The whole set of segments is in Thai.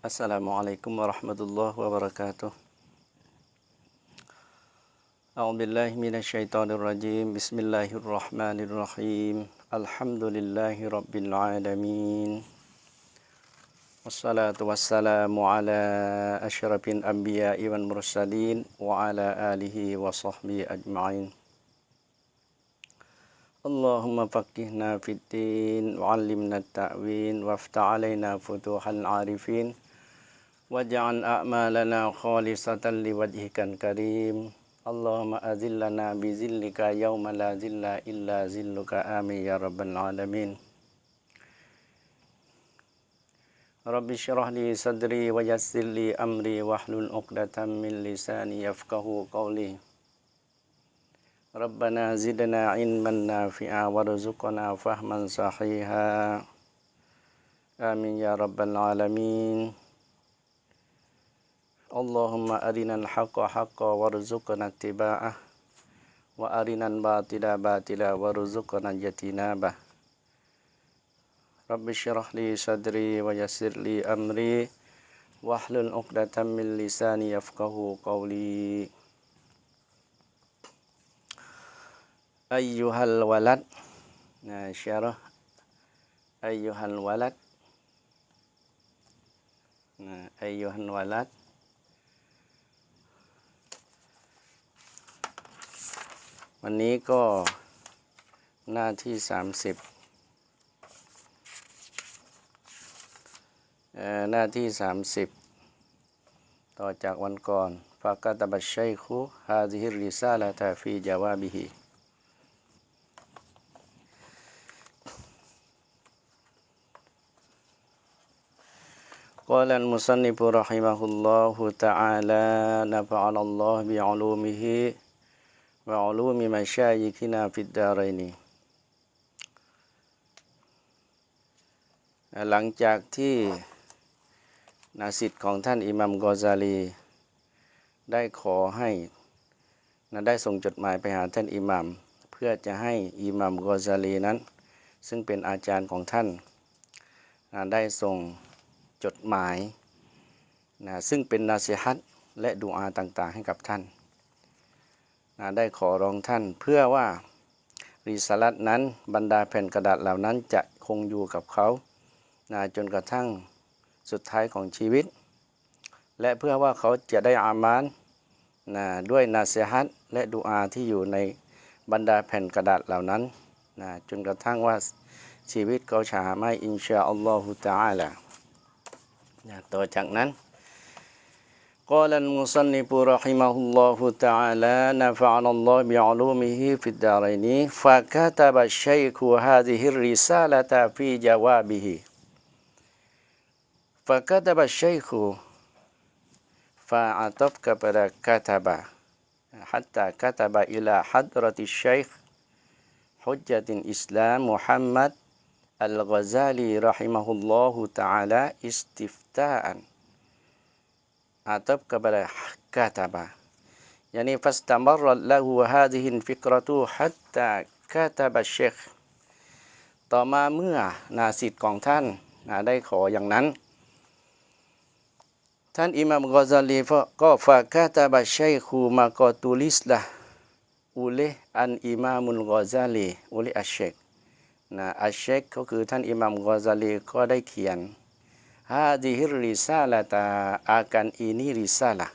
Assalamualaikum warahmatullahi wabarakatuh. A'udzubillahi minasyaitonirrajim. Bismillahirrahmanirrahim. Alhamdulillahi rabbil alamin. Wassalatu wassalamu ala asyrafil anbiya'i wal mursalin wa ala alihi wa sahbihi ajma'in. Allahumma faqihna fid din wa 'allimna at-ta'wil waftah 'alaina futuhal 'arifin. Waj'al a'malana khalisatan liwajhikal karim. Allahumma azillana bizillika yawma la zilla illa zilluka amin ya rabbal alamin. Rabbi syrah li sadri wa yassir li amri wahlul 'uqdatam min lisani yafqahu qawli. Rabbana zidna ilman nafi'a warzuqna fahman sahiha. Amin ya rabbal alamin. Allahumma arinal haqqa haqqa warzuqna ittiba'ah wa arinal batila batila warzuqna ijtinabah. Rabbi syrah li sadri wa yassir li amri wahlul 'uqdatam min lisani yafqahu qawli. Ayyuhal walad. Nah, syarah ayyuhal walad. Nah, ayyuhal walad.วันนี้ก็หน้าที่30หน้าที่30ต่อจากวันก่อนฟากะตะบัชชัยคุฮาซิฮิรริซาละตะฟีญาวาบิฮิقال المصنف رحمه الله تعالى نفعنا الله بعلومه وعلوم مشايخنا في الدارين หลังจากที่นาสิทธิ์ของท่านอิหมัมกอซาลีได้ขอให้ได้ส่งจดหมายไปหาท่านอิหมัมเพื่อจะให้อิหมัมกอซาลีนั้นซึ่งเป็นอาจารย์ของท่านได้ส่งจดหมายซึ่งเป็นนาซีฮัตและดุอาต่างๆให้กับท่านได้ขอร้องท่านเพื่อว่าริซาลัตนั้นบรรดาแผ่นกระดาษเหล่านั้นจะคงอยู่กับเขาจนกระทั่งสุดท้ายของชีวิตและเพื่อว่าเขาจะได้อามานด้วยนาซีฮัตและดุอาที่อยู่ในบรรดาแผ่นกระดาษเหล่านั้นจนกระทั่งว่าชีวิตเขาจะไม่อินชาอัลลอฮุตะอาลาต่อจากนั้นقال المصنف رحمه الله تعالى نفعنا الله بعلومه في الدارين فكتب الشيخ هذه الرسالة في جوابه فكتب الشيخ فعطف kepada كتب حتى كتب إلى حضرة الشيخ حجة الإسلام محمد الغزالي رحمه الله تعالى استفتاء atap kepada kataba yani fastamarrat lahu hadhihi al-fikratu hatta kataba syekh ต่อมาเมื่อนาสิทธิ์ของท่านได้ขออย่างนั้นท่านอิหมัมกอซาลีก็ฟะกะตะบะชัยคูมาก็ตุลิสละoleh an Imamul Ghazali oleh Asy-Syaikh Asy-Syaikh ก็คือท่านอิหมัมกอซาลีก็ได้เขียนhadhir risalata akan ini risalah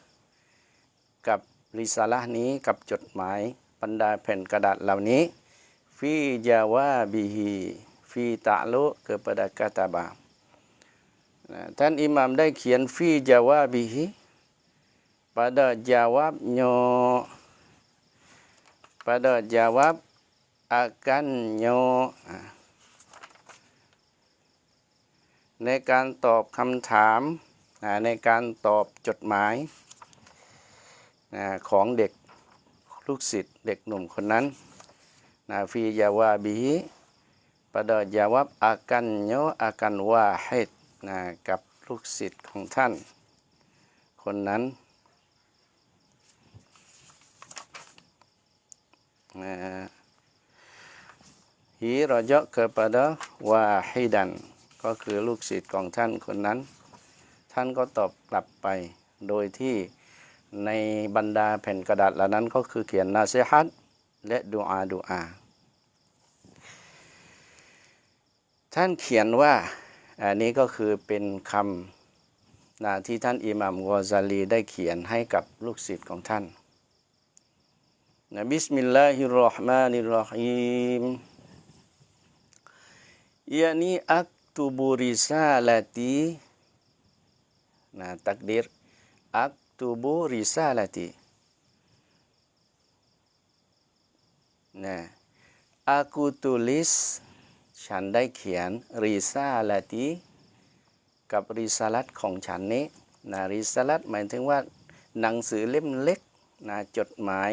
กับริซาละห์นี้กับจดหมายบรรดาแผ่นกระดาษเหล่านี้fi jawabihi fi ta'lu kepada kataba ท่านอิหมัมได้เขียนfi jawabihi pada jawabnya pada jawab akannyaในการตอบคำถามในการตอบจดหมายของเด็กลูกศิษย์เด็กหนุ่มคนนั้นฟียาวาบีเpada jawab akannya akan wahidกับลูกศิษย์ของท่านคนนั้นhi raja kepada wahidan ก็คือลูกศิษย์ของท่านคนนั้นท ท่านก็ตอบกลับไปโดยที่ในบรรดาแผ่นกระดาษเหล่านั้นก็คือเขียนนาซีฮัตและดุอา ท่านเขียนว่าอันนี้ก็คือเป็นคำที่ท่านอิหม่ามกอซาลีได้เขียนให้กับลูกศิษย์ของท่านนะบิสมิลลาฮิรเราะห์มานิรเราะฮีมยะนีอักตุบุริซาลาตีตักdirอักตุบุริซาลาตีaku tulisฉันได้เขียนริซาลาตีกับริซาลัตของฉันนี้ริซาลัตหมายถึงว่าหนังสือเล่มเล็กจดหมาย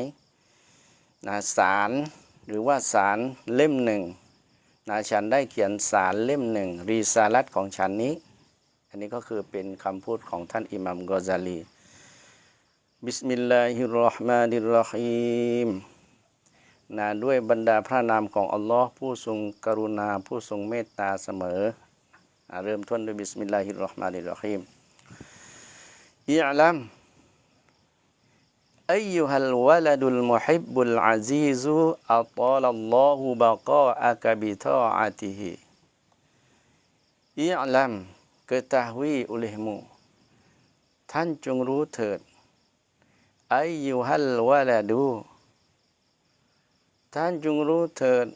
สารหรือว่าสารเล่มหนึ่งฉันได้เขียนสารเล่มหนึ่งริซาลัตของฉันนี้อันนี้ก็คือเป็นคำพูดของท่านอิหม่ามกอซาลีบิสมิลลาฮิรเราะห์มานิรเราะฮีมด้วยบรรดาพระนามของอัลลอฮ์ผู้ทรงกรุณาผู้ทรงเมตตาเสมอเริ่มต้นด้วยบิสมิลลาฮิรเราะห์มานิรเราะฮีมอิอ์ลัมอัยยูฮัลวะลาดุลมุฮิบบุลอาซีซุอัฏอลัลลอฮุบะกาอะกะบิฏออะติฮิอิอ์ลัม ketahui olehmu ท่านจงรู้เถิดอัยยูฮัลวะลาดูท่านจงรู้เถิด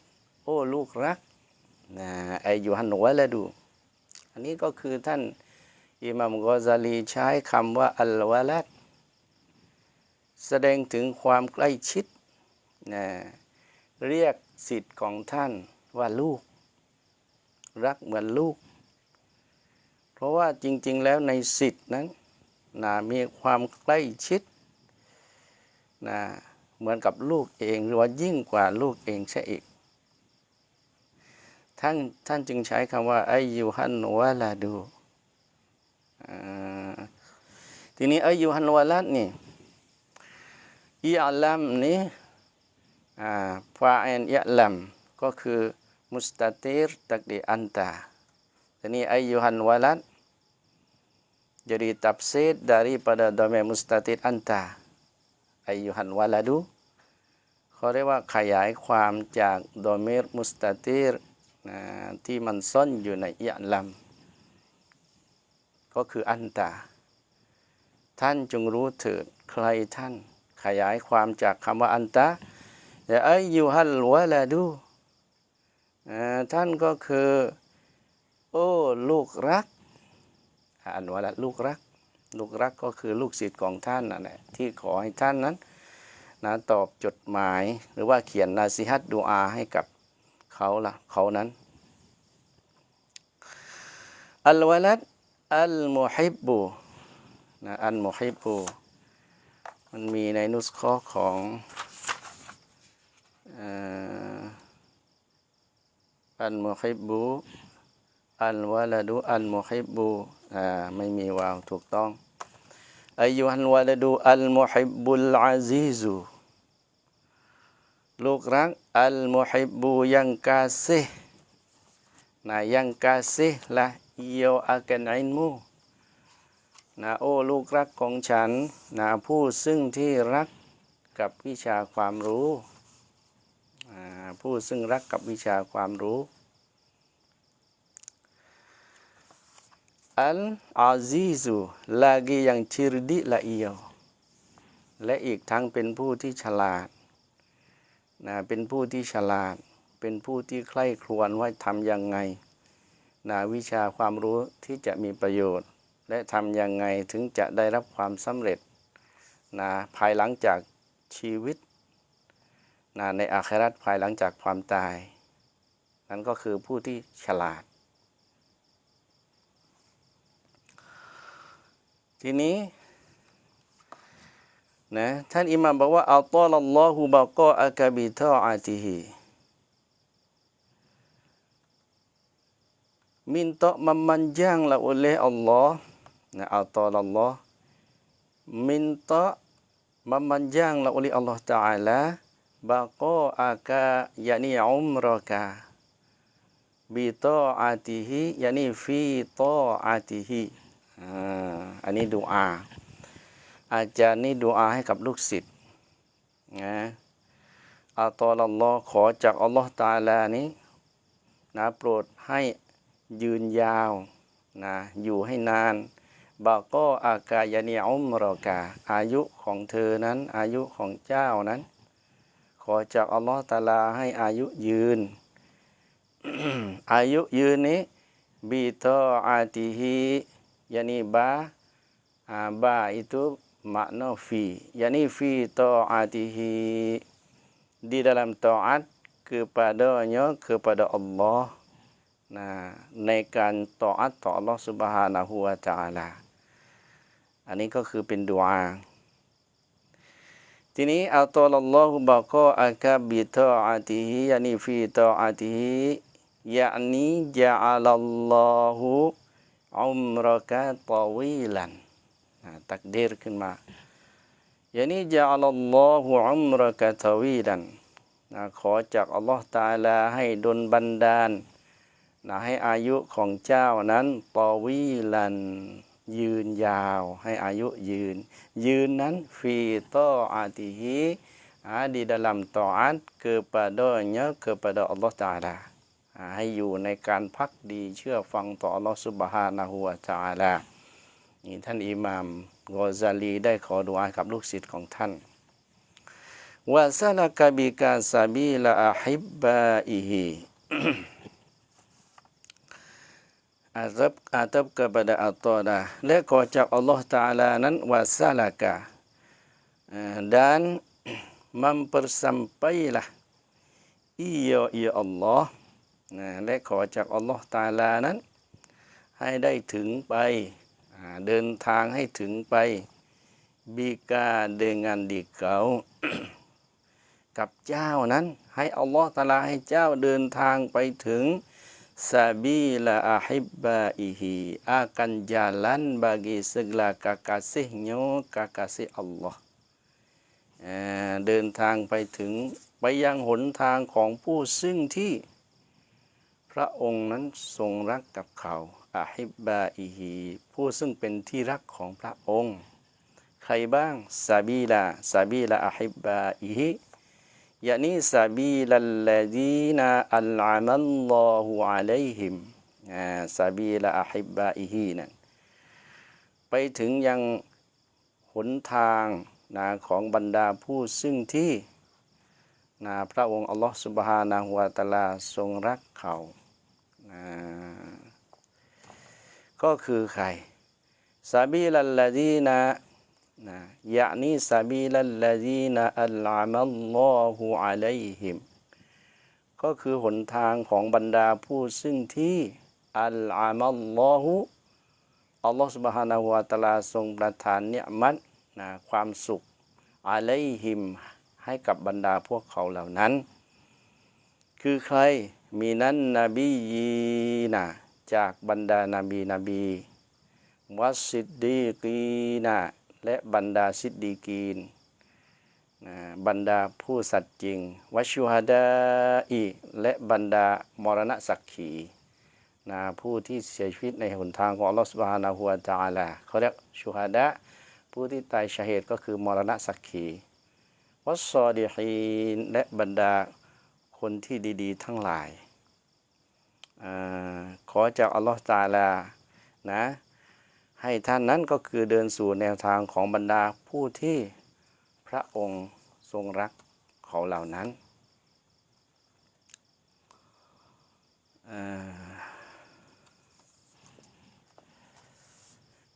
โอ้ลูกรักอัยยูฮัลวะลาดูอันนี้ก็คือท่านอิหม่ามกอซาลีใช้คำว่าอัลวะลัดแสดงถึงความใกล้ชิดเรียกสิทธิ์ของท่านว่าลูกรักเหมือนลูกเพราะว่าจริงๆแล้วในสิทธิ์นั้นมีความใกล้ชิดเหมือนกับลูกเองหรือว่ายิ่งกว่าลูกเองใช่อีกท่านจึงใช้คำว่าอัยยูฮันวะลาดูทีนี้อัยยูฮันวะลัดนี่อิอลัมนี้ฟาอิลอิอลัมก็คือมุสตาติรตักดีอันตาทีนี้อัยยูฮันวะลัดjadi tafsir daripada dhamir mustatir antaอัยยูฮันวะลาดูเขาเรียกว่าขยายความจากดอมิรมุสตาติรที่มันซ่อนอยู่ในอิอลัมก็คืออันตาท่านจงรู้เถิดใครท่านขยายความจากคำว่าอันตาแต่อัยยูฮัลวะลาดูท่านก็คือโอ้ลูกรักอันวะละลูกรักก็คือลูกศิษย์ของท่านนั่นแหละที่ขอให้ท่านนั้นตอบจดหมายหรือว่าเขียนนาซีฮัตดุอาให้กับเขานั้นอัลวะลัดอัลมุฮิบบุอัลมุฮิบบุมันมีในนุสขะของอัลมุฮิบบุอัลวะลาดูอัลมุฮิบบุไม่มีวาวถูกต้องอัยยูฮันวะลาดูอัลมุฮิบบุลอาซีซุลูกรักอัลมุฮิบบุyang kasih yang kasih lah ia akan ilmuโอ้ลูกรักของฉันผู้ซึ่งที่รักกับวิชาความรู้ผู้ซึ่งรักกับวิชาความรู้อัลอาซีซุ lagi yang cerdik lah ia และอีกทั้งเป็นผู้ที่ฉลาดเป็นผู้ที่ฉลาดเป็นผู้ที่ใคร่ครวญว่าทำยังไงวิชาความรู้ที่จะมีประโยชน์และทำยังไงถึงจะได้รับความสำเร็จภายหลังจากชีวิตในอาคิเราะห์ภายหลังจากความตายนั่นก็คือผู้ที่ฉลาดทีนี้ท่านอิหม่ามบอกว่าอัลตอลัลลอฮุบะกาอะกะบิฏออะติฮิminta memanjanglah oleh Allah Allah minta memanjanglah oleh Allah Ta'ala baqa'aka yakni umraka bi ta'atihi yakni fi ta'atihi อันนี้ดุอาอาจารย์นี่ดุอาให้กับลูกศิษย์นะอัลลอฮ์ขอจากอัลลอฮ์ตะอาลานี้นะโปรดให้ยืนยาวนะอยู่ให้นานบาก็อากายานีอุมรอกาอายุของเธอนั้นอายุของเจ้านั้นขอจากอัลลอฮ์ตะอาลาให้อายุยืน อายุยืนนี้บิตออาติฮิyakni ba itu makna fi yakni fi taatihi di dalam taat kepadanya kepada Allah nah ในการต่ออัตต่อ Allah Subhanahu wa Ta'ala อันนี้ก็คือเป็นดุอาทีนี้อัลลอฮฺบอกก็อากาบิตออาติฮิyakni fi taatihi yakni ja'alallahu umraka tawilan takdir ขึ้นมาyakni ja'alallahu umraka tawilan ขอจากอัลลอฮฺตะอาลาให้ดลบันดาลให้อายุของเจ้านั้นตอวีลันยืนยาวให้อายุยืนนั้นfi ta'atihi di dalam taat kepadanya kepada Allah Ta'ala ให้อยู่ในการพักดีเชื่อฟังต่ออัลลอฮฺซุบฮานะฮูวะตะอาลานี่ท่านอิหม่ามกอซาลีได้ขอดุอากับลูกศิษย์ของท่านวะซะละกะบิกาซาบีลาอะฮิบบาอิฮิatap kepada Allah และขอจากอัลลอฮฺตะอาลานั้นวะซะละกะdan mempersampailah ia Allah และขอจากอัลลอฮฺตะอาลานั้นให้ได้ถึงไปเดินทางให้ถึงไปบิกา dengan dikau กับเจ้านั้นให้อัลลอฮฺตะอาลาให้เจ้าเดินทางไปถึงsabila ahibbaihi akan jalan bagi segala kekasihnya kekasih Allah เดินทางไปถึงไปยังหนทางของผู้ซึ่งที่พระองค์นั้นทรงรักกับเขาอาฮิบบาอิฮีผู้ซึ่งเป็นที่รักของพระองค์ใครบ้างซาบีลาอาฮิบบาอิฮีyakni sabilal ladzina an'amallahu 'alaihim sabila ahibbaihi นั้นไปถึงยังหนทางของบรรดาผู้ซึ่งที่พระองค์อัลลอฮฺซุบฮานะฮูวะตะอาลาทรงรักเขาก็คือใครซาบิลัลลซีนะyakni sabilal ladzina an'amallahu 'alaihim ก็คือหนทางของบรรดาผู้ซึ่งที่อัลอามัลลอฮุอัลลอฮฺซุบฮานะฮูวะตะอาลาทรงประทานนิมัตความสุขอะลัยฮิมให้กับบรรดาพวกเขาเหล่านั้นคือใครมีนั้นนบียีนะจากบรรดานาบีวัสซิดดีกีนะและบรรดาซิดดีกีนบรรดาผู้สัตย์จริงวัชชูฮาดาอีและบรรดามรณะสักขีผู้ที่เสียชีวิตในหนทางของอัลลอฮฺซุบฮานะฮูวะตะอาลาเขาเรียกชูฮาดะผู้ที่ตายชะฮีดก็คือมรณะสักขีวัสซอดิฮีนและบรรดาคนที่ดีๆทั้งหลายขอจากอัลลอฮฺตะอาลาให้ท่านนั้นก็คือเดินสู่แนวทางของบรรดาผู้ที่พระองค์ทรงรักเขาเหล่านั้น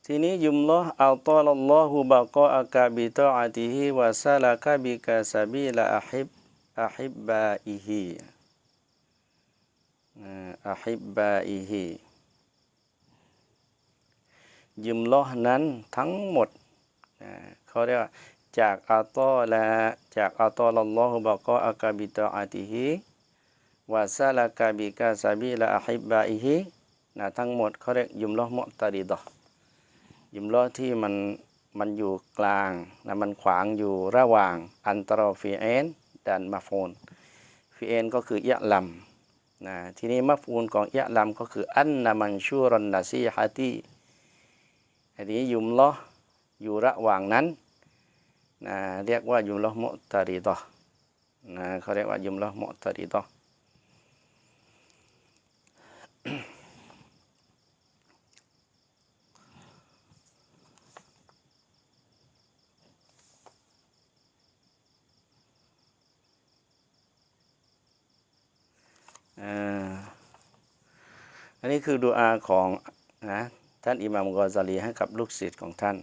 ทีนี้ยุมลออัลตอลัลลอฮุบะกออากาบิตออาติฮิวะซาลากะบิกาซาบิลาอะฮิบบาอิฮิยุมลอนั้นทั้งหมดเขาเรียกว่าจากอัลตอลัลลอฮุบะกออากาบิตออาติฮิวะซาลากะบิกาซาบิลาอะฮิบบาอิฮิทั้งหมดเขาเรียกยุมลอมุอ์ตะริดะห์ยุมลอที่มันอยู่กลางมันขวางอยู่ระหว่างอันตรอฟีเอนdan มัฟอูลฟีเอนก็คือยะลัมทีนี้มัฟอูลของยะลัมก็คืออันนะมันชูรันนะซีฮะตี อันนี้ยุมล้ออยู่ระหว่างนั้นนะเรียกว่ายุมล้อมุตาริดอนะเขาเรียกว่ายุมล้อมุตาริดออันนี้คือดุอาของนะท่านอิหม่ามกอซาลีให้กับลูกศิษย์ของท่าน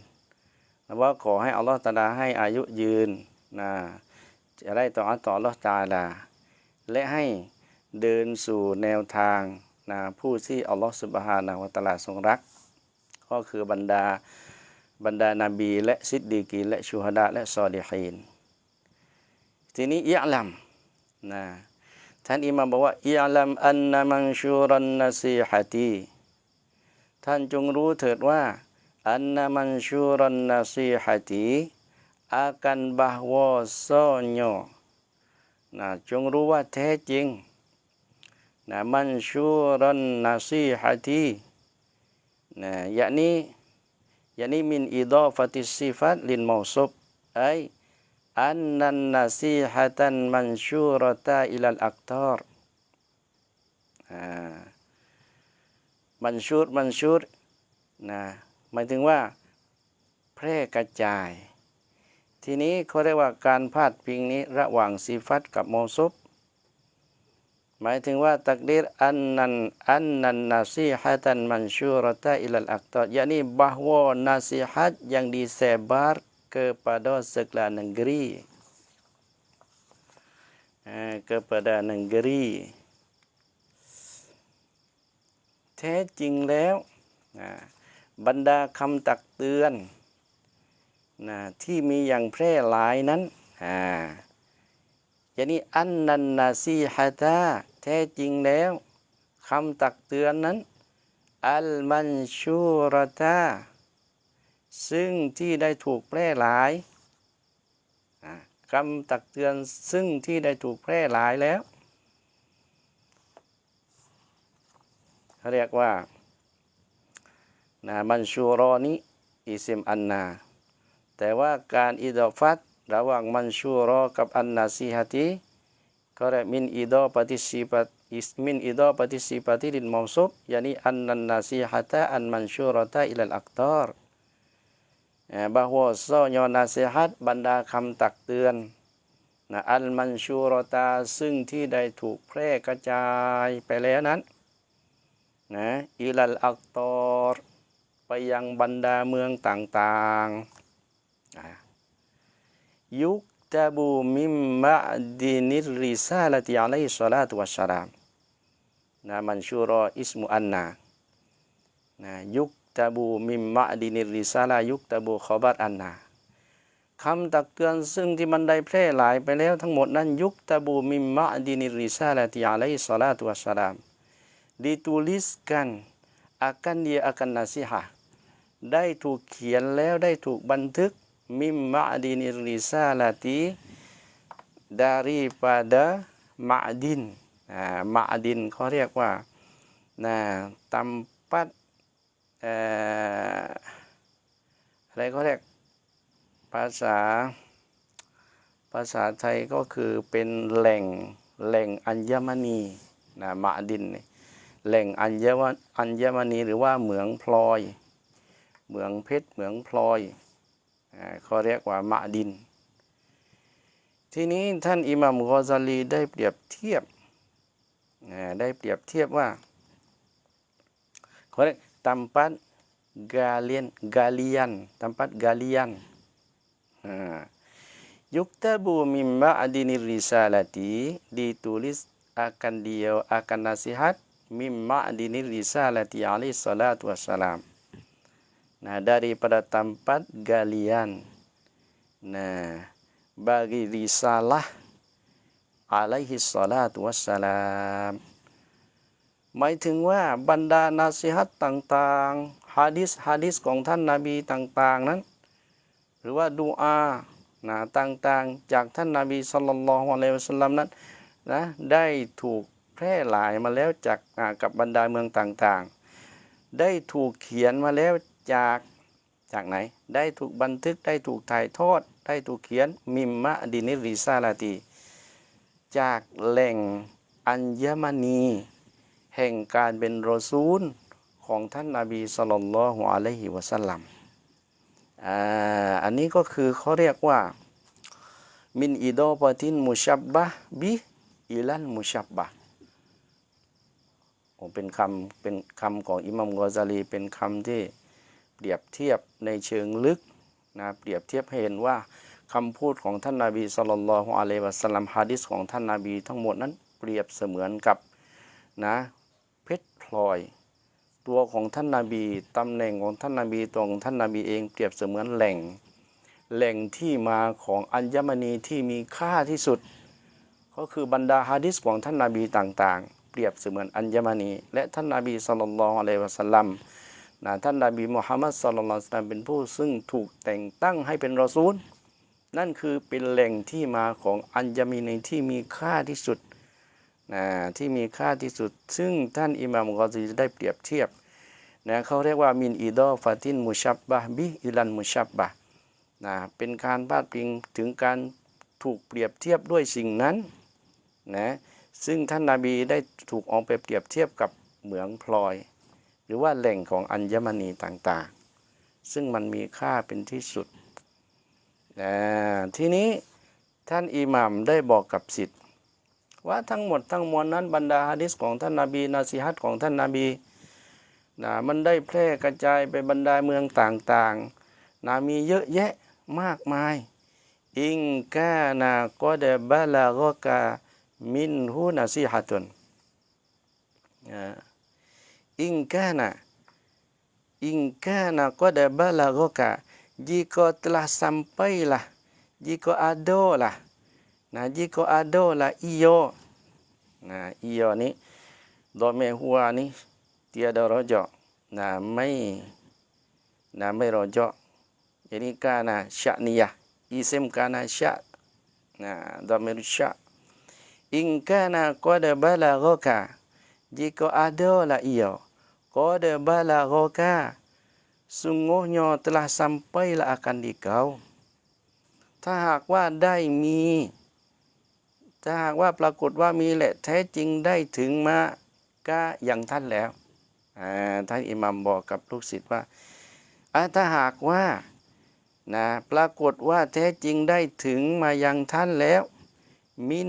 แล้วว่าขอให้อัลลอฮฺตะอาลาให้อายุยืนนะจะได้ต่ออัลลอฮฺตะอาลาและให้เดินสู่แนวทางนะผู้ที่อัลลอฮฺซุบฮานะฮูวะตะอาลาทรงรักก็คือบรรดานบีและซิดดีกีและชูฮดาและซอลิฮีนทีนี้อิอลัมนะท่านอิหม่ามบอกว่าอิอลัมอันนะมันชูรันนะซีฮะตีท่านจงรู้เถิดว่าอันนะมันชูรันนะซีฮะตีakan bahwasanya nahจงรู้ว่าแท้จริงนะมันชูรันนะซีฮะตีนะyakni min idafati sifat lil mausuf ay annan nasihatan mansyurata ilal aqtar mansyurนะหมายถึงว่าแพร่กระจายทีนี้เขาเรียกว่าการพาดพิงนี้ระหว่างซิฟัตกับมอซุบหมายถึงว่าตักดีรอันนันนาซีฮัตันมันชูรตะอิลัลอักตอyakni bahwa nasihat yang disebar kepada segala negeri kepada negeri แท้จริงแล้วบรรดาคำตักเตือนที่มีอย่างแพร่หลายนั้นyakniอันนันนาซีฮะตาแท้จริงแล้วคำตักเตือนนั้นอัลมันชูรตาซึ่งที่ได้ถูกแพร่หลายคำตักเตือนซึ่งที่ได้ถูกแพร่หลายแล้วเขาเรียกว่ามันชูรอนี้อิซิมอันนาแต่ว่าการอิดอฟัตระหว่างมันชูรอกับอันนาซีฮะตีก็เรียกมินอิดอปฏิสิปัตมินอิดอปฏิสิปัติลินมอซุบyakniอันนันนาซีฮะตะอันมันชูรอตะอิลัลอักตารbahwasanya nasihat บรรดาคำตักเตือนอัลมันชูรอตาซึ่งที่ได้ถูกแพร่กระจายไปแล้วนั้นอิลัลอักตารไปยังบรรดาเมืองต่างๆยุกตะบูมิมมะดินิริซาลติอะลัยฮิสศอลาตุวัสสลามมันชูรออิสมุอันนายุกตะบูมิมมะดินิริซาลายุกตะบูขอบัตอันนาคำตักเตือนซึ่งที่มันได้แพร่หลายไปแล้วทั้งหมดนั้นยุกตะบูมิมมะดินิริซาลติอะลัยฮิสศอลาตุวัสสลามdituliskan akan dia akan nasihatได้ถูกเขียนแล้วได้ถูกบันทึกมิมมะดินิริซาลาติ daripada มะดินมะดินเขาเรียกว่าtempat อะไรเขาเรียกภาษาไทยก็คือเป็นแหล่งอัญมณีมะดินแหล่งอัญมณีหรือว่าเหมืองพลอยเหมืองเพชรเหมืองพลอยเขาเรียกว่ามะดินทีนี้ท่านอิหม่ามกอซาลีได้เปรียบเทียบว่าเขาเรียกtempat galian yuktabu min ba'dinir risalati ditulis akan dia akan nasihat min ba'dinir risalati alaihi salatu wassalam daripada tempat galian bagi risalah alaihi salatu wassalam หมายถึงว่าบรรดานาซีฮัตต่างๆฮะดิษของท่านนบีต่างๆนั้นหรือว่าดุอาต่างๆจากท่านนบีศ็อลลัลลอฮุอะลัยฮิวะซัลลัมนั้นได้ถูกแพร่หลายมาแล้วจากกับบรรดาเมืองต่างๆได้ถูกเขียนมาแล้วจาก จากไหนได้ถูกบันทึกได้ถูกถ่ายทอดได้ถูกเขียนมิมมะดินิริซาลาตีจากแหล่งอัญมณีแห่งการเป็นรอซูลของท่านนบีศ็อลลัลลอฮุอะลัยฮิวะซัลลัมอันนี้ก็คือเขาเรียกว่ามินอิดอปะตินมุชับบะบิอิลันมุชับบะเป็นคำของอิหม่ามกอซาลีเป็นคำที่เปรียบเทียบในเชิงลึกนะเปรียบเทียบให้เห็นว่าคำพูดของท่านนบีศ็อลลัลลอฮุอะลัยฮิวะซัลลัมหะดีษของท่านนบีทั้งหมดนั้นเปรียบเสมือนกับนะเพชรพลอยตัวของท่านนบีตำแหน่งของท่านนบีตัวของท่านนบีเองเปรียบเสมือนแหล่งที่มาของอัญมณีที่มีค่าที่สุดก็คือบรรดาหะดีษของท่านนบีต่างๆเปรียบเสมือนอัญมณีและท่านนบีศ็อลลัลลอฮุอะลัยฮิวะซัลลัมท่านนบีมุฮัมมัดศ็อลลัลลอฮุอะลัยฮิวะซัลลัมเป็นผู้ซึ่งถูกแต่งตั้งให้เป็นรอซูลนั่นคือเป็นแหล่งที่มาของอัญมณีที่มีค่าที่สุดที่มีค่าที่สุดซึ่งท่านอิหม่ามกอซีได้เปรียบเทียบเขาเรียกว่ามินอิดอฟะตินมุชับบะบิอิลันมุชับบะเป็นการพาดพิงถึงการถูกเปรียบเทียบด้วยสิ่งนั้นซึ่งท่านนบีได้ถูกเอาไปเปรียบเทียบกับเหมืองพลอยหรือว่าแหล่งของอัญมณีต่างๆซึ่งมันมีค่าเป็นที่สุดทีนี้ท่านอิหม่ามได้บอกกับศิษย์ว่าทั้งหมดทั้งมวลนั้นบรรดาหะดีษของท่านนบีนาซีฮัตของท่านนบีมันได้แพร่กระจายไปบรรดาเมืองต่างๆมีเยอะแยะมากมายอิงกานากอดบะลากะกะมินฮูนาซีฮัตุนอิงกานากอดบะลากะกะjika telah sampailah jika adalah jika adalah iyo iyo ni dhamir huwa ni tiada rojakไม่rojak jadi kana sya'niyah isim kana sya' dhamir sya' in kana qad balaghaka jika adalah iyo qad balaghaka sungguhnya telah sampailah akan dikauถ้าหากว่าได้มีถ้าหากว่าปรากฏว่ามีแหละแท้จริงได้ถึงมาก็อย่างท่านแล้วท่านอิหมัมบอกกับลูกศิษย์ว่าถ้าหากว่าปรากฏว่าแท้จริงได้ถึงมายังท่านแล้วมิ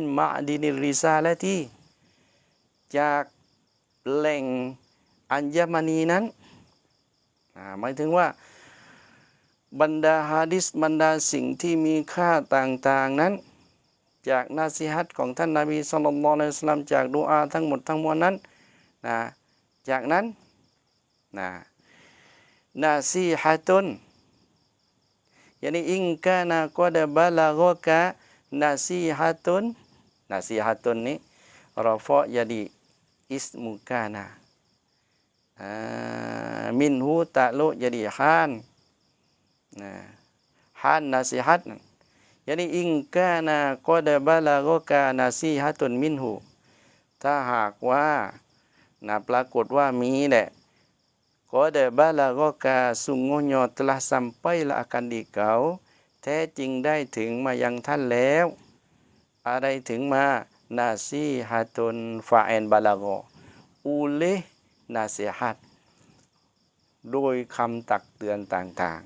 นมะดินิริซาละที่จากแหล่งอัญมณีนั้นหมายถึงว่าบรรดาหะดีษบรรดาสิ่งที่มีค่าต่างๆนั้นจากนาซีฮัตของท่านนบีศ็อลลัลลอฮุอะลัยฮิวะซัลลัมจากดุอาทั้งหมดทั้งมวลนั้นจากนั้นนาซีฮัตุนyani in kana qad balaghaka nasihatun ni rafa jadi ismu kana minhu ta'lu jadi han nasihat jadi in kana qad balaghaka nasihatun minhu ถ้าหากว่าปรากฏว่ามีแหละqad balaghaka sungguhnya telah sampailah akan dikau แท้จริงได้ถึงมายังท่านแล้วอะไรถึงมานาซีฮัตุนฟาอินบาลาโกoleh nasihat โดยคำตักเตือนต่าง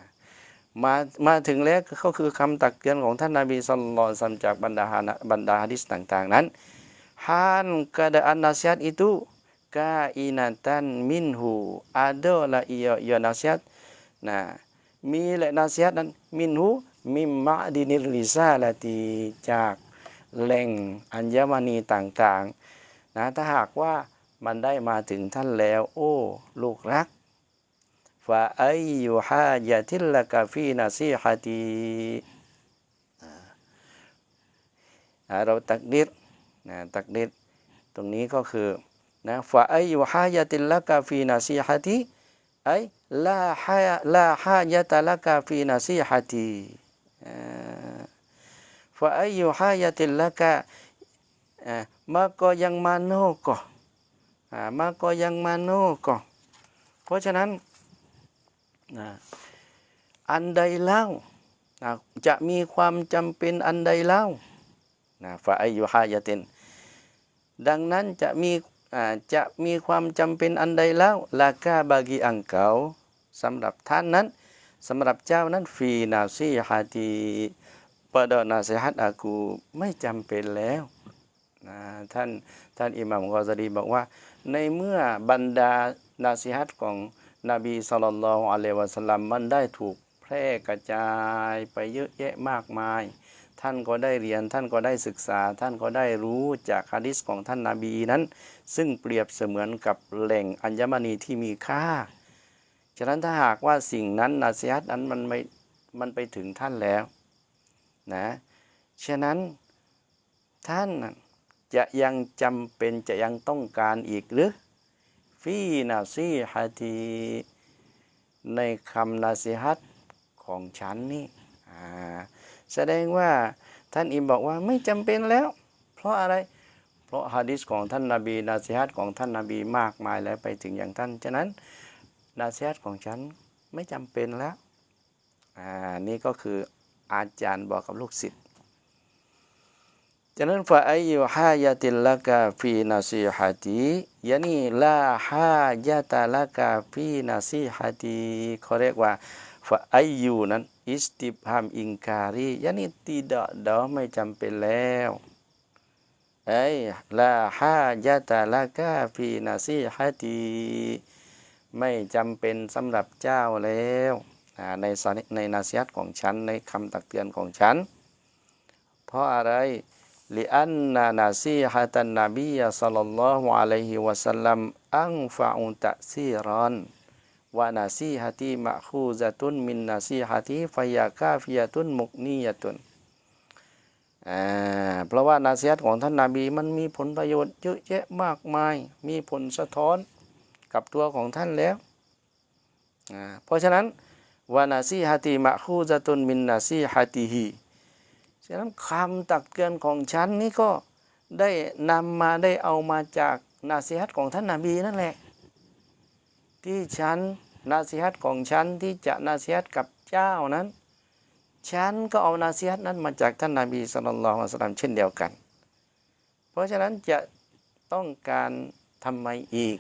ๆมาถึงแล้วก็คือคำตักเตือนของท่านนบีศ็อลลัลลอฮุอะลัยฮิวะซัลลัมจากบรรดาหะดีษต่างๆนั้นkeadaan nasihat itu kainatan minhu adalah ia nasihat มีและนasihatนั้นมินหูมิมมะดินิริซาลาตีจากแหล่งอัญมณีต่างๆถ้าหากว่ามันได้มาถึงท่านแล้วโอ้ลูกรักฟะอัยยุฮาญะติลละกะฟีนาซีฮะตีเราตักดิรตรงนี้ก็คือฟะอัยยุฮาญะติลละกะฟีนาซีฮะตีla hajata laka fi nasihati fa ayyu hayatin laka maka yang manakah มาก็ยังมาโนก็เพราะฉะนั้นอันใดเล่าจะมีความจำเป็นอันใดเล่าฟะอัยยุฮายะตินดังนั้นจะมีความจำเป็นอันใดแล้วลากาบากีอังเกาสำหรับท่านนั้นสำหรับเจ้านั้นฟีนาซีฮาตีpada nasihat aku ไม่จำเป็นแล้วท่านอิหม่ามกอซาลีบอกว่าในเมื่อบรรดานาซีฮัตของนบีศ็อลลัลลอฮุอะลัยฮิวะซัลลัมมันได้ถูกแพร่กระจายไปเยอะแยะมากมายท่านก็ได้เรียนท่านก็ได้ศึกษาท่านก็ได้รู้จากหะดีษของท่านนบีนั้นซึ่งเปรียบเสมือนกับแหล่งอัญมณีที่มีค่าฉะนั้นถ้าหากว่าสิ่งนั้นนาซีฮัตนั้นมันไปถึงท่านแล้วนะฉะนั้นท่านจะยังจำเป็นจะยังต้องการอีกหรือฟีนาซีฮะตีในคำนาซีฮัตของฉันนี่แสดงว่าท่านอิมบอกว่าไม่จำเป็นแล้วเพราะอะไรเพราะหะดีษของท่านนบีนาซีฮัตของท่านนบีมากมายแล้วไปถึงอย่างท่านฉะนั้นนาซีฮัตของฉันไม่จำเป็นแล้วนี่ก็คืออาจารย์บอกกับลูกศิษย์ฉะนั้นฟะอัยยุฮายะติลละกาฟีนาซีฮะตียะนีลาฮายะตะละกาฟีนาซีฮะตีเขาเรียกว่าฟะอัยยุนั้นอิสติฟฮามอิงการียะนีtidakไม่จำเป็นแล้วลาฮายะตะละกาฟีนาซีฮะตีไม่จำเป็นสำหรับเจ้าแล้วในนาซีฮัตของฉันในคำตักเตือนของฉันเพราะอะไรลิอันนานาซีฮะตันนบีศ็อลลัลลอฮุอะลัยฮิวะซัลลัมอันฟะอุตะซีรอนวะนาซีฮะตีมะคูซะตุนมินนาซีฮะตีฟะยากาฟิยะตุนมุกนียะตุนเพราะว่านาซีฮัตของท่านนบีมันมีผลประโยชน์เยอะแยะมากมายมีผลสะท้อนกับตัวของท่านแล้วเพราะฉะนั้นวะนาซีฮะตีมะคูซะตุนมินนาซีฮะตีฮีฉะนั้นคำตักเตือนของฉันนี่ก็ได้นำมาได้เอามาจากนาซีฮัตของท่านนบีนั่นแหละที่ฉันนาซีฮัตของฉันที่จะนาซีฮัตกับเจ้านั้นฉันก็เอานาซีฮัตนั้นมาจากท่านนบีศ็อลลัลลอฮุอะลัยฮิวะซัลลัมเช่นเดียวกันเพราะฉะนั้นจะต้องการทำไมอีก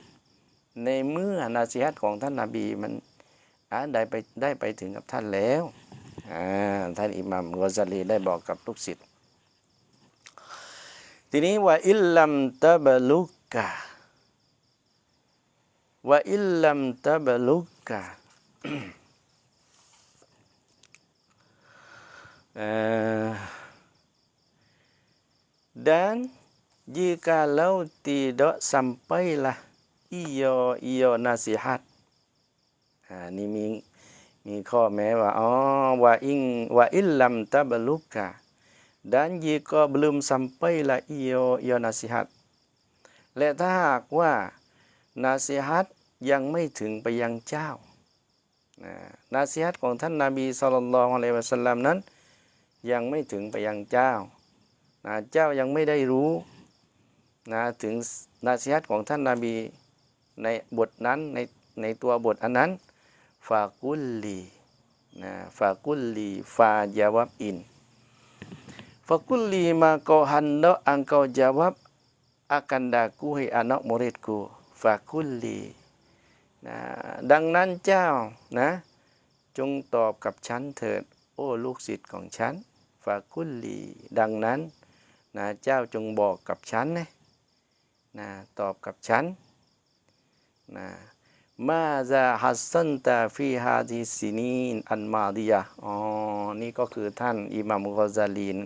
ในเมื่อนาซีฮัตของท่านนบีมันได้ไปถึงกับท่านแล้วท่านอิหม่ามกอซาลีได้บอกกับลูกศิษย์ทีนี้ว่าอิลลัมตะบลุกะdan jikalau tidak sampailah iyo nasihatนี่มีข้อแม้ว่าwa illam tabluka dan jika belum sampailah iyo nasihat และถ้าหากว่านาซีฮัตยังไม่ถึงไปยังเจ้านาซีฮัตของท่านนบีศ็อลลัลลอฮุอะลัยฮิวะซัลลัมนั้นยังไม่ถึงไปยังเจ้าเจ้ายังไม่ได้รู้ถึงนาซีฮัตของท่านนบีในบทนั้นในตัวบทอันนั้นฟากุลลีฟาจาวบอินฟากุลลีmaka hendak engkau jawab akan daku hai anak muridkuฟากุลลีดังนั้นเจ้าจงตอบกับฉันเถิดโอ้ลูกศิษย์ของฉันฟากุลลีดังนั้นเจ้าจงบอกกับฉันตอบกับฉันมาซาฮัสซันตาฟีฮาดิซินีนอันมาดียะนี่ก็คือท่านอิหม่ามกอซาลีน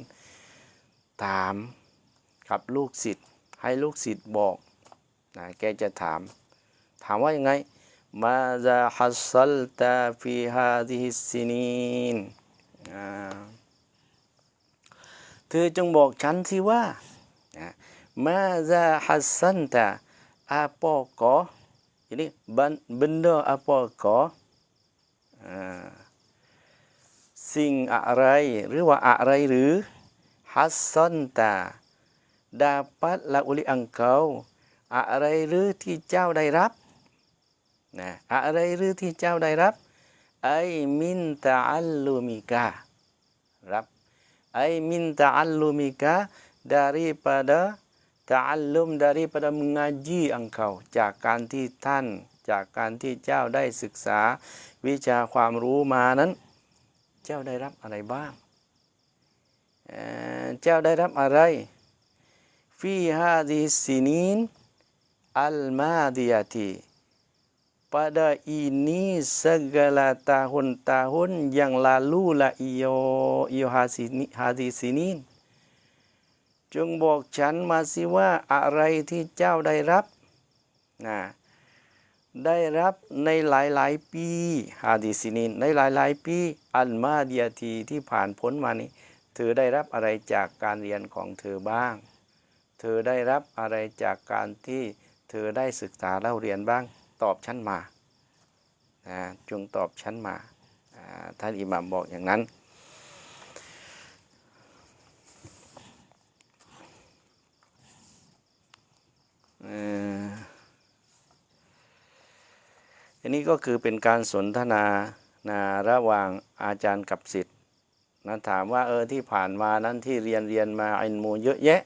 ถามกับลูกศิษย์ให้ลูกศิษย์บอกแกจะถามว่ายังไงมาซาฮัสซัลตาฟีฮาดิซินีนเธอจงบอกฉันสิว่ามาซาฮัสซันตาapakah ini benda apakahสิ่งอะไรหรือว่าอะไรหรือฮัสซันตาdapatlah oleh engkau อะไรหรือที่เจ้าได้รับนะอะไรหรือที่เจ้าได้รับไอมินตะอัลลุมิกะรับไอมินตะอัลลุมิกะdaripada ta'allum daripada mengaji engkau จากการที่ท่านจากการที่เจ้าได้ศึกษาวิชาความรู้มานั้นเจ้าได้รับอะไรบ้างเจ้าได้รับอะไรฟีฮาดิซินีนอัลมาดิยาตีpada ini segala tahun-tahun yang lalu lah iyo hadis ini จงบอกฉันมาสิว่าอะไรที่เจ้าได้รับนะได้รับในหลายๆปีฮาดิซินินในหลายๆปีอัลมาดียทีที่ผ่านพ้นมานี้เธอได้รับอะไรจากการเรียนของเธอบ้างเธอได้รับอะไรจากการที่เธอได้ศึกษาเล่าเรียนบ้างตอบฉันมาจงตอบฉันมาท่านอิหม่ามบอกอย่างนั้นอันนี้ก็คือเป็นการสนทนาระหว่างอาจารย์กับศิษย์นะถามว่าที่ผ่านมานั้นที่เรียนมาอิลมูเยอะแยะ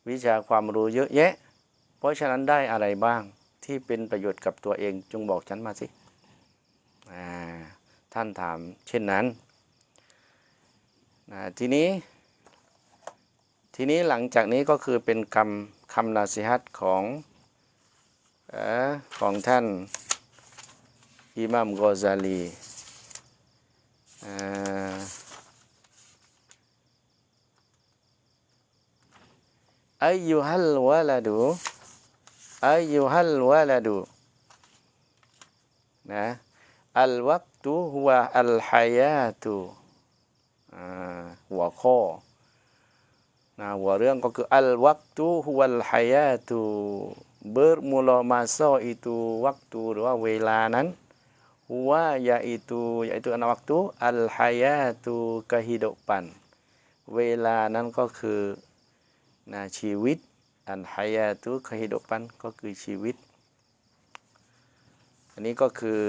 วิชาความรู้เยอะแยะเพราะฉะนั้นได้อะไรบ้างที่เป็นประโยชน์กับตัวเองจงบอกฉันมาสิท่านถามเช่นนั้นทีนี้หลังจากนี้ก็คือเป็นคำนาซีฮัตของท่านอิหม่ามกอซาลีอัยยูฮัลวะลาดูนะอัลวักตุฮุวะอัลฮายาตุหัวข้อหัวเรื่องก็คืออัลวักตุฮุวัลฮายาตุbermula masa itu waktu หรือว่าเวลานั้นหัวyaitu anak waktu al hayatu kehidupan เวลานั้นก็คือชีวิตอัน hayatu kehidupan ก็คือชีวิตอันนี้ก็คือ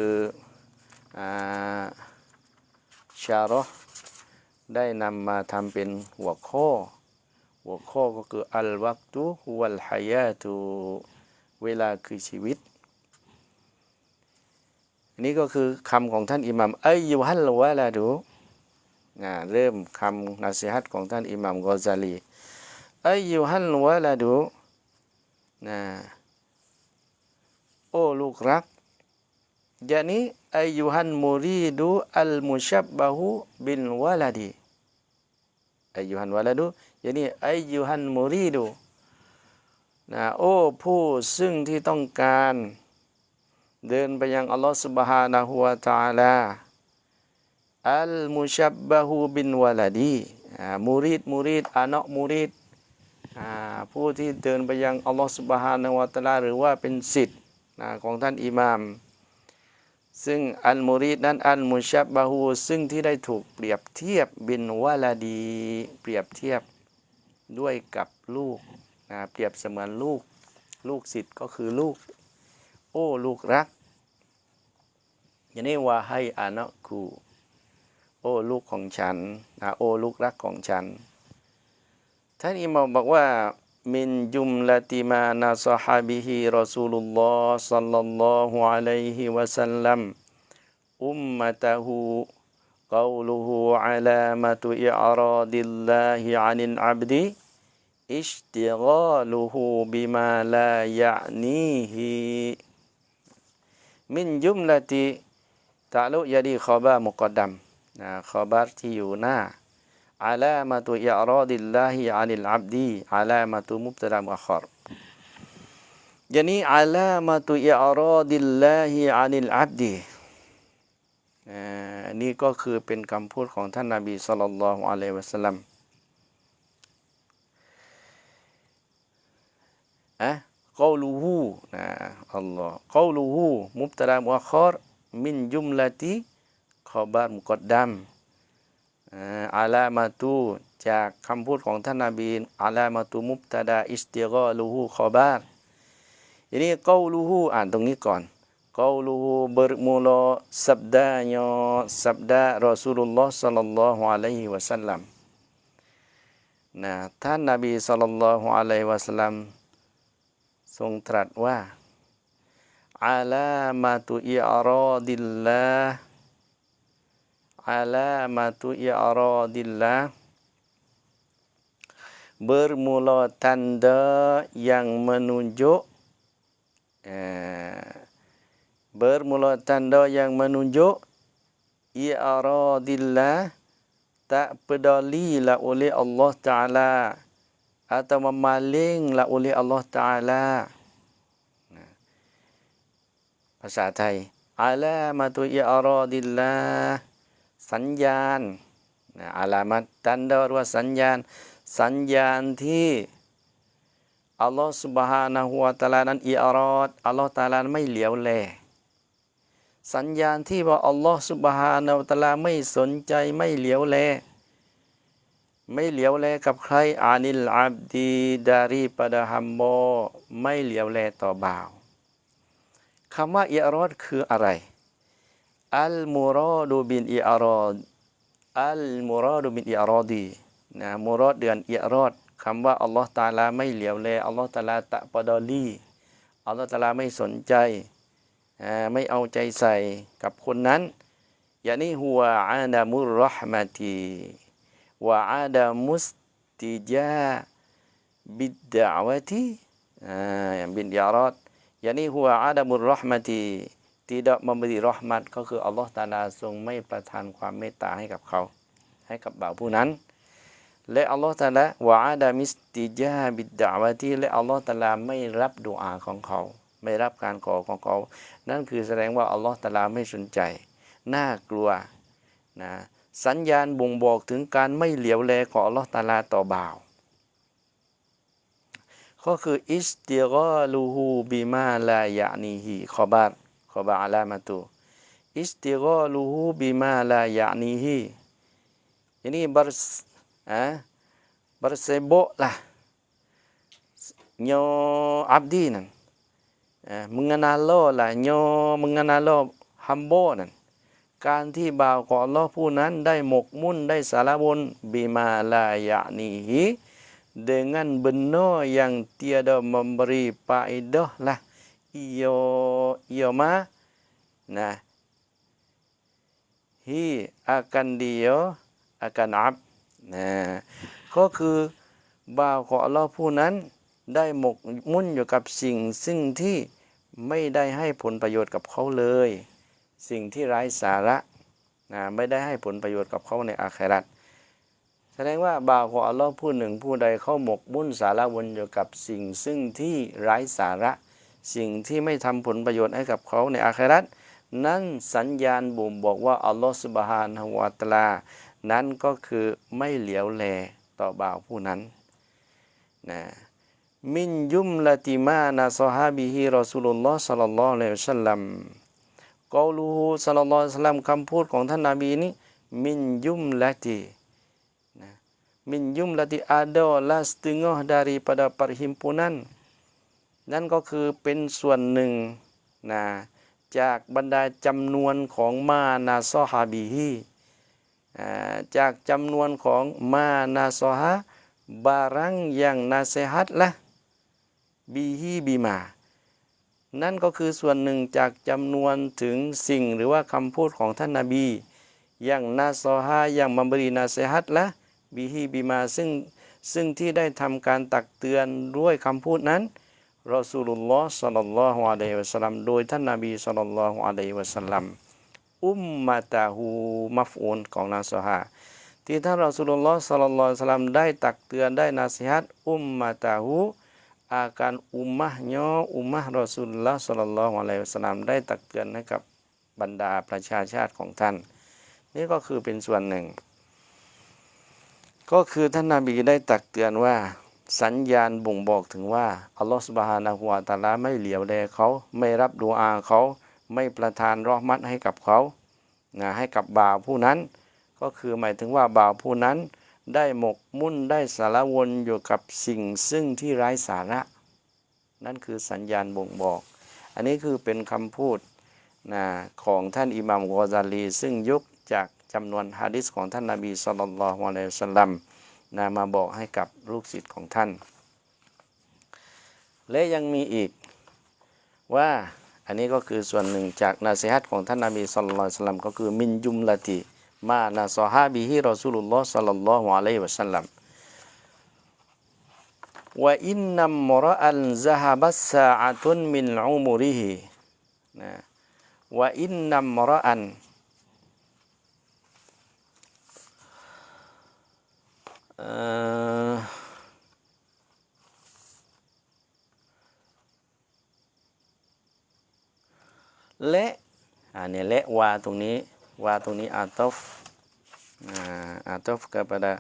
ชาเราะห์ได้นำมาทำเป็นหัวข้อก็คืออัลวักตุฮุวัลฮายาตุเวลาคือชีวิตอันนี้ก็คือคำของท่านอิหม่ามอัยยูฮัลวะลาดูเริ่มคำนาซีฮัตของท่านอิหม่ามกอซาลีอัยยูฮัลวะลาดูโอ้ลูกรักยะนี้อัยยูฮันมูรีดูอัลมุชับบะฮูบินวะลาดีอัยยูฮันวะลาดูยะนี้อัยยูฮันมูรีดูโอ้ผู้ซึ่งที่ต้องการเดินไปยังอัลลอฮฺซุบฮานะฮูวะตะอาลาอัลมุชับบะฮูบินวะลาดีมุริดอานะมุริดผู้ที่เดินไปยังอัลลอฮฺซุบฮานะฮูวะตะอาลาหรือว่าเป็นศิษย์ของท่านอิหม่ามซึ่งอัลมุริดนั้นอัลมุชับบะฮูซึ่งที่ได้ถูกเปรียบเทียบบินวะลาดีเปรียบเทียบด้วยกับลูกเปรียบเสมือนลูกศิษย์ก็คือลูกโอ้ลูกรักอย่างนี้ว่าให้อานะคูโอ้ลูกของฉันโอ้ลูกรักของฉันท่านอิหม่ามบอกว่ามินจุมลาติมานาซอฮาบิฮิรอซูลุลลอฮ์ศ็อลลัลลอฮุอะลัยฮิวะซัลลัมอุมมะตะฮูกอลูฮูอะลามะตุอิอรอดิลลาฮิอานิลอับดีอิชติฆาลุฮูบิมาลายะนีฮิมินจุมลาติตะลุยะดีคอบามุกอดดัมคอบาที่อยู่หน้าอาลามะตุอิอรอดิลลาฮิอานิลอับดีอาลามะตุมุบตะดามุอัคคอรยะนีอาลามะตุอิอรอดิลลาฮิอานิลอับดีนี่ก็คือเป็นคำพูดของท่านนบีศ็อลลัลลอฮุอะลัยฮิวะซัลลัมกอลูฮูอัลลอฮ์กอลูฮูมุบตะดามุอัคคอรมินจุมลาติคอบามุกอดดัมอาลามาตูจากคำพูดของท่านนบีอาลามาตูมุบตะดาอิสติฆาลุฮูคอบา ทีนี้กอลูฮูอ่านตรงนี้ก่อนกอลูฮูbermula sabdanya sabda Rasulullah sallallahu alaihi wasallam นะท่านนบีศ็อลลัลลอฮุอะลัยฮิวะซัลลัมทรงตรัสว่าอาลามะตุอิอรอดิลลาห์อาลามะตุอิอรอดิลลาห์bermula tanda yang menunjuk bermula tanda yang menunjuk i'radillah tak pedulilah oleh Allah Ta'ala atau memalinglah oleh Allah Ta'ala ภาษาไทยอาลามาตุอิอรอดิลลาสัญญาณอาลามัตตันดาหรือว่าสัญญาณที่อัลลอฮฺ Subhanahu wa Ta'ala นั้นอิอรอดอัลลอฮฺ Ta'ala ไม่เหลียวแลสัญญาณที่ว่าอัลลอฮฺ Subhanahu wa Ta'ala ไม่สนใจไม่เหลียวแลกับใครอานิลอับดีdaripada hamba ไม่เหลียวแลต่อบ่าวคำว่าอิอรอดคืออะไรอัลมุรอดูบินอิอรอดดีนะมุรอดเดือนอิอรอดคำว่าอัลลอฮฺตะอาลาไม่เหลียวแลอัลลอฮฺตะอาลาตะปะดอลีอัลลอฮฺตะอาลาไม่สนใจไม่เอาใจใส่กับคนนั้นยะนีฮัวอาดามุรเราะห์มะตีวะอาดามุสติจาบิดดะอวะตีบินอิอรอดยะนีฮัวอาดามุรเราะห์มะตีtidak memberi rahmat ก็คืออัลลอฮฺตะอาลาทรงไม่ประทานความเมตตาให้กับเขาให้กับบ่าวผู้นั้นและอัลลอฮฺตะอาลาวะอาดามิสติจาบิดดะอวะตีและอัลลอฮฺตะอาลาไม่รับดุอาของเขาไม่รับการขอของเขานั่นคือแสดงว่าอัลลอฮฺตะอาลาไม่สนใจน่ากลัวนะสัญญาณบ่งบอกถึงการไม่เหลียวแลของอัลลอฮฺตะอาลาต่อบ่าวก็คืออิสติฆาลูฮูบิมาลายะนีฮีคอบาร์อาลามะตุอิสติฆาลูฮูบิมาลายะนีฮีini bersebutlah nyo abdi nan mengenal hamba nan การที่บ่าวของอัลเลาะห์ผู้นั้นได้หมกมุ่นได้สารวนบิมาลายะนีฮีdengan benar yang tiada memberi faedah lah iyo ma nah hi akan dia akan abก็คือบ่าวของอัลเลาะห์ผู้นั้นได้หมกมุ่นอยู่กับสิ่งซึ่งที่ไม่ได้ให้ผลประโยชน์กับเขาเลยสิ่งที่ไร้สาระไม่ได้ให้ผลประโยชน์กับเขาในอาคิเราะห์แสดงว่าบ่าวของอัลเลาะห์ผู้หนึ่งผู้ใดเขาหมกมุ่นสารวนอยู่กับสิ่งซึ่งที่ไร้สาระสิ่งที่ไม่ทำผลประโยชน์ให้กับเขาในอาคิเราะห์นั่นสัญญาณบ่งบอกว่าอัลลอฮฺซุบฮานะฮูวะตะอาลานั้นก็คือไม่เหลียวแลต่อบ่าวผู้นั้นนะมินยุมละติมานะซอฮาบิฮิรอซูลุลลอฮ์ศ็อลลัลลอฮุอะลัยฮิวะซัลลัมกอลูฮูศ็อลลัลลอฮุอะลัยฮิวะซัลลัมคำพูดของท่านนบีนี้มินยุมละตินะมินยุมละติadalah setengah daripada perhimpunan นั่นก็คือเป็นส่วนหนึ่งนะจากบรรดาจำนวนของมานาซอฮาบีฮีจากจำนวนของมานาซอฮาbarang yang nasihat lah bihi bima นั่นก็คือส่วนหนึ่งจากจำนวนถึงสิ่งหรือว่าคำพูดของท่านนบีอย่างนาซอฮาอย่างมัมบรีนาเซฮัตละบิฮีบิมาซึ่งที่ได้ทำการตักเตือนด้วยคำพูดนั้นรอซูลุลลอฮ์ศ็อลลัลลอฮุอะลัยฮิวะซัลลัมโดยท่านนบีศ็อลลัลลอฮุอะลัยฮิวะซัลลัมอุมมะตะฮูมัฟอูลของนาซอฮาที่ท่านรอซูลุลลอฮ์ศ็อลลัลลอฮุอะลัยฮิวะซัลลัมได้ตักเตือนได้นาซีฮัตอุมมะตะฮูakan ummahnya ummah Rasulullah sallallahu alaihi wasallam ได้ตักเตือนให้กับบรรดาประชาชาติของท่านนี่ก็คือเป็นส่วนหนึ่งก็คือท่านนบีได้ตักเตือนว่าสัญญาณบ่งบอกถึงว่าอัลลอฮฺซุบฮานะฮูวะตะอาลาไม่เหลียวแลเขาไม่รับดุอาเขาไม่ประทานเราะห์มัตให้กับเขาให้กับบ่าวผู้นั้นก็คือหมายถึงว่าบ่าวผู้นั้นได้หมกมุ่นได้สารวนอยู่กับสิ่งซึ่งที่ไร้สาระ นั่นคือสัญญาณบ่งบอก อันนี้คือเป็นคำพูดนะของท่านอิหม่ามกอซาลีซึ่งยกจากจำนวนหะดีษของท่านนบีศ็อลลัลลอฮุอะลัยฮิวะซัลลัมนะมาบอกให้กับลูกศิษย์ของท่านและยังมีอีกว่าอันนี้ก็คือส่วนหนึ่งจากนาซีฮัตของท่านนบีศ็อลลัลลอฮุอะลัยฮิวะซัลลัมก็คือมินจุมละติมานะซอฮาบิฮิรอซูลุลลอฮ์ศ็อลลัลลอฮุอะลัยฮิวะซัลลัมว่าอินนัมมรอันซะฮะบัสซาอะตุนมินอุมุริฮินะว่าอินนัมมรอันและเนี่ยและวาตรงนี้อาตอฟkepada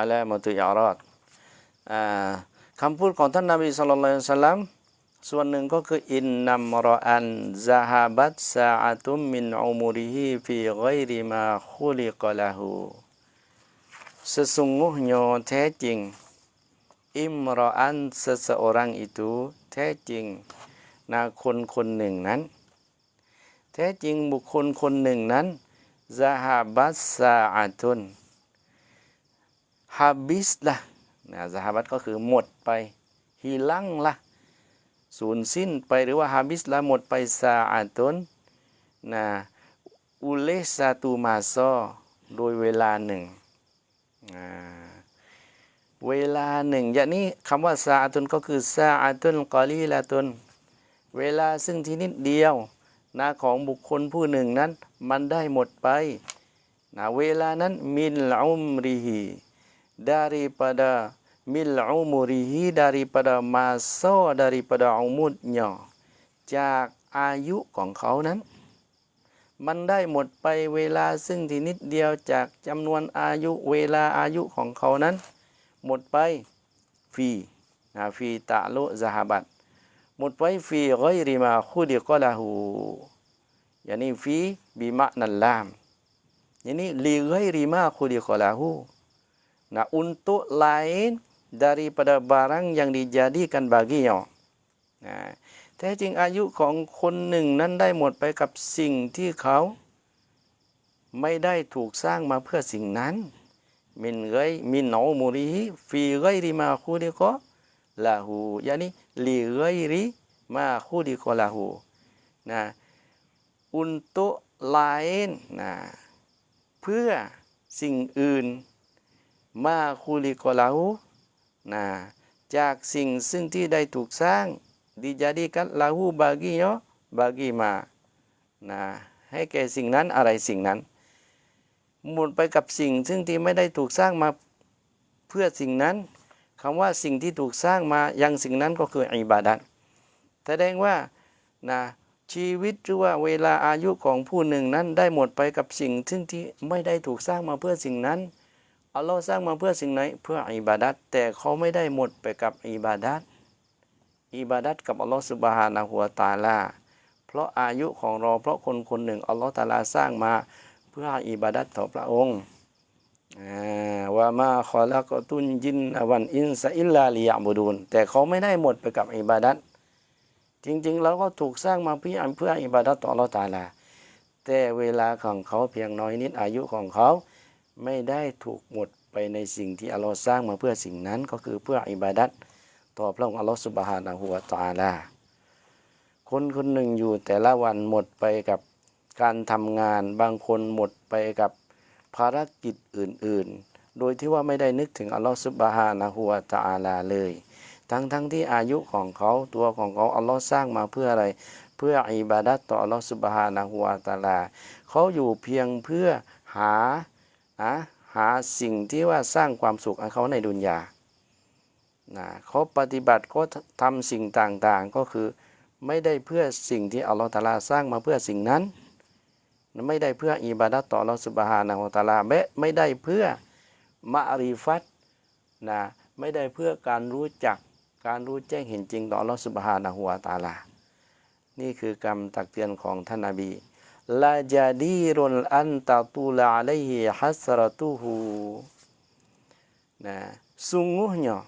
alamatu i'rad คำพูดของท่านนบีศ็อลลัลลอฮุอะลัยฮิวะซัลลัมส่วนหนึ่งก็คืออินนัมรอันซะฮาบัตซาอะตุมมินอุมุริฮิฟีฆอยริมาคุลิกะละฮู sesungguhnya แท้จริงอิมรออัน seseorang itu แท้จริงคนหนึ่งนั้นแท้จริงบุคคลคนหนึ่งนั้นซะฮาบัสซาอะตุนhabis lah ซะฮาบัตก็คือหมดไปhilang lah สูญสิ้นไปหรือว่า habis lah หมดไปซาอะตุนoleh satu masa โดยเวลาหนึ่งเวลาหนึ่งอย่างนี้คำว่าซาอะตุนก็คือซาอะตุนกอลีละตุนเวลาซึ่งที่นิดเดียวของบุคคลผู้หนึ่งนั้นมันได้หมดไปเวลานั้นมินอุมริฮิ daripada mil umurihi daripada masa daripada umurnya จากอายุของเขานั้นมันได้หมดไปเวลาซึ่งที่นิดเดียวจากจำนวนอายุเวลาอายุของเขานั้นหมดไปฟีตะลุซะฮาบัตหมดไปฟีฆอยริมาคุลิกะละฮูyani fi bimakna lam ini li ghairi ma khuliqa lahu untuk lain daripada barang yang dijadikan baginya แท้จริงอายุของคนหนึ่งนั้นได้หมดไปกับสิ่งที่เขาไม่ได้ถูกสร้างมาเพื่อสิ่งนั้นมินอุมุริฮิฟีฆอยริมาคุลิกะละฮู yani li ghairi ma khuliqa lahu untuk lain เพื่อสิ่งอื่นมาคุลิกอลาหูจากสิ่งซึ่งที่ได้ถูกสร้างdijadikan lahu baginya bagi ma ให้แก่สิ่งนั้นอะไรสิ่งนั้นหมดไปกับสิ่งซึ่งที่ไม่ได้ถูกสร้างมาเพื่อสิ่งนั้นคำว่าสิ่งที่ถูกสร้างมายังสิ่งนั้นก็คืออิบาดัตแสดงว่าชีวิตหรือว่าเวลาอายุของผู้หนึ่งนั้นได้หมดไปกับสิ่งซึ่งที่ไม่ได้ถูกสร้างมาเพื่อสิ่งนั้นอัลลอฮ์สร้างมาเพื่อสิ่งไหนเพื่ออิบาดัตแต่เขาไม่ได้หมดไปกับอิบาดัตกับอัลลอฮ์ซุบฮานะฮูวะตะอาลาเพราะอายุของเราเพราะคนหนึ่งอัลลอฮ์ตะอาลาสร้างมาเพื่ออิบาดัตต่อพระองค์ว่ามาคอละกอตุนจินวันอินซะอิลลาลิยะบุดูนแต่เขาไม่ได้หมดไปกับอิบาดัตจริงๆแล้วก็ถูกสร้างมาเพื่ออิบาดัตต่ออัลเลาะห์ตะอาลาแต่เวลาของเขาเพียงน้อยนิดอายุของเขาไม่ได้ถูกหมดไปในสิ่งที่อัลเลาะห์สร้างมาเพื่อสิ่งนั้นก็คือเพื่ออิบาดัตต่อพระองค์อัลเลาะห์ซุบฮานะฮูวะตะอาลาคนหนึ่งอยู่แต่ละวันหมดไปกับการทำงานบางคนหมดไปกับภารกิจอื่นๆโดยที่ว่าไม่ได้นึกถึงอัลเลาะห์ซุบฮานะฮูวะตะอาลาเลยทั้งที่อายุของเขาตัวของเขาอัลลอฮ์สร้างมาเพื่ออะไรเพื่ออิบาดัตต่ออัลลอฮ์ซุบฮานะฮูวะตะอาลาเขาอยู่เพียงเพื่อหาสิ่งที่ว่าสร้างความสุขให้เขาในดุนยาเขาปฏิบัติเขาทำสิ่งต่างๆก็คือไม่ได้เพื่อสิ่งที่อัลลอฮ์ตะอาลาสร้างมาเพื่อสิ่งนั้นไม่ได้เพื่ออิบาดัตต่ออัลลอฮ์ซุบฮานะฮูวะตะอาลาไม่ได้เพื่อมะริฟัตไม่ได้เพื่อการรู้จักการรู้แจ้งเห็นจริงต่ออัลเลาะห์ซุบฮานะฮูวะตะอาลานี่คือคำตักเตือนของท่านนบีลาจาดีรุนอันตะตูลาอะลัยฮิฮัสรตุฮู Nah, sungguhnya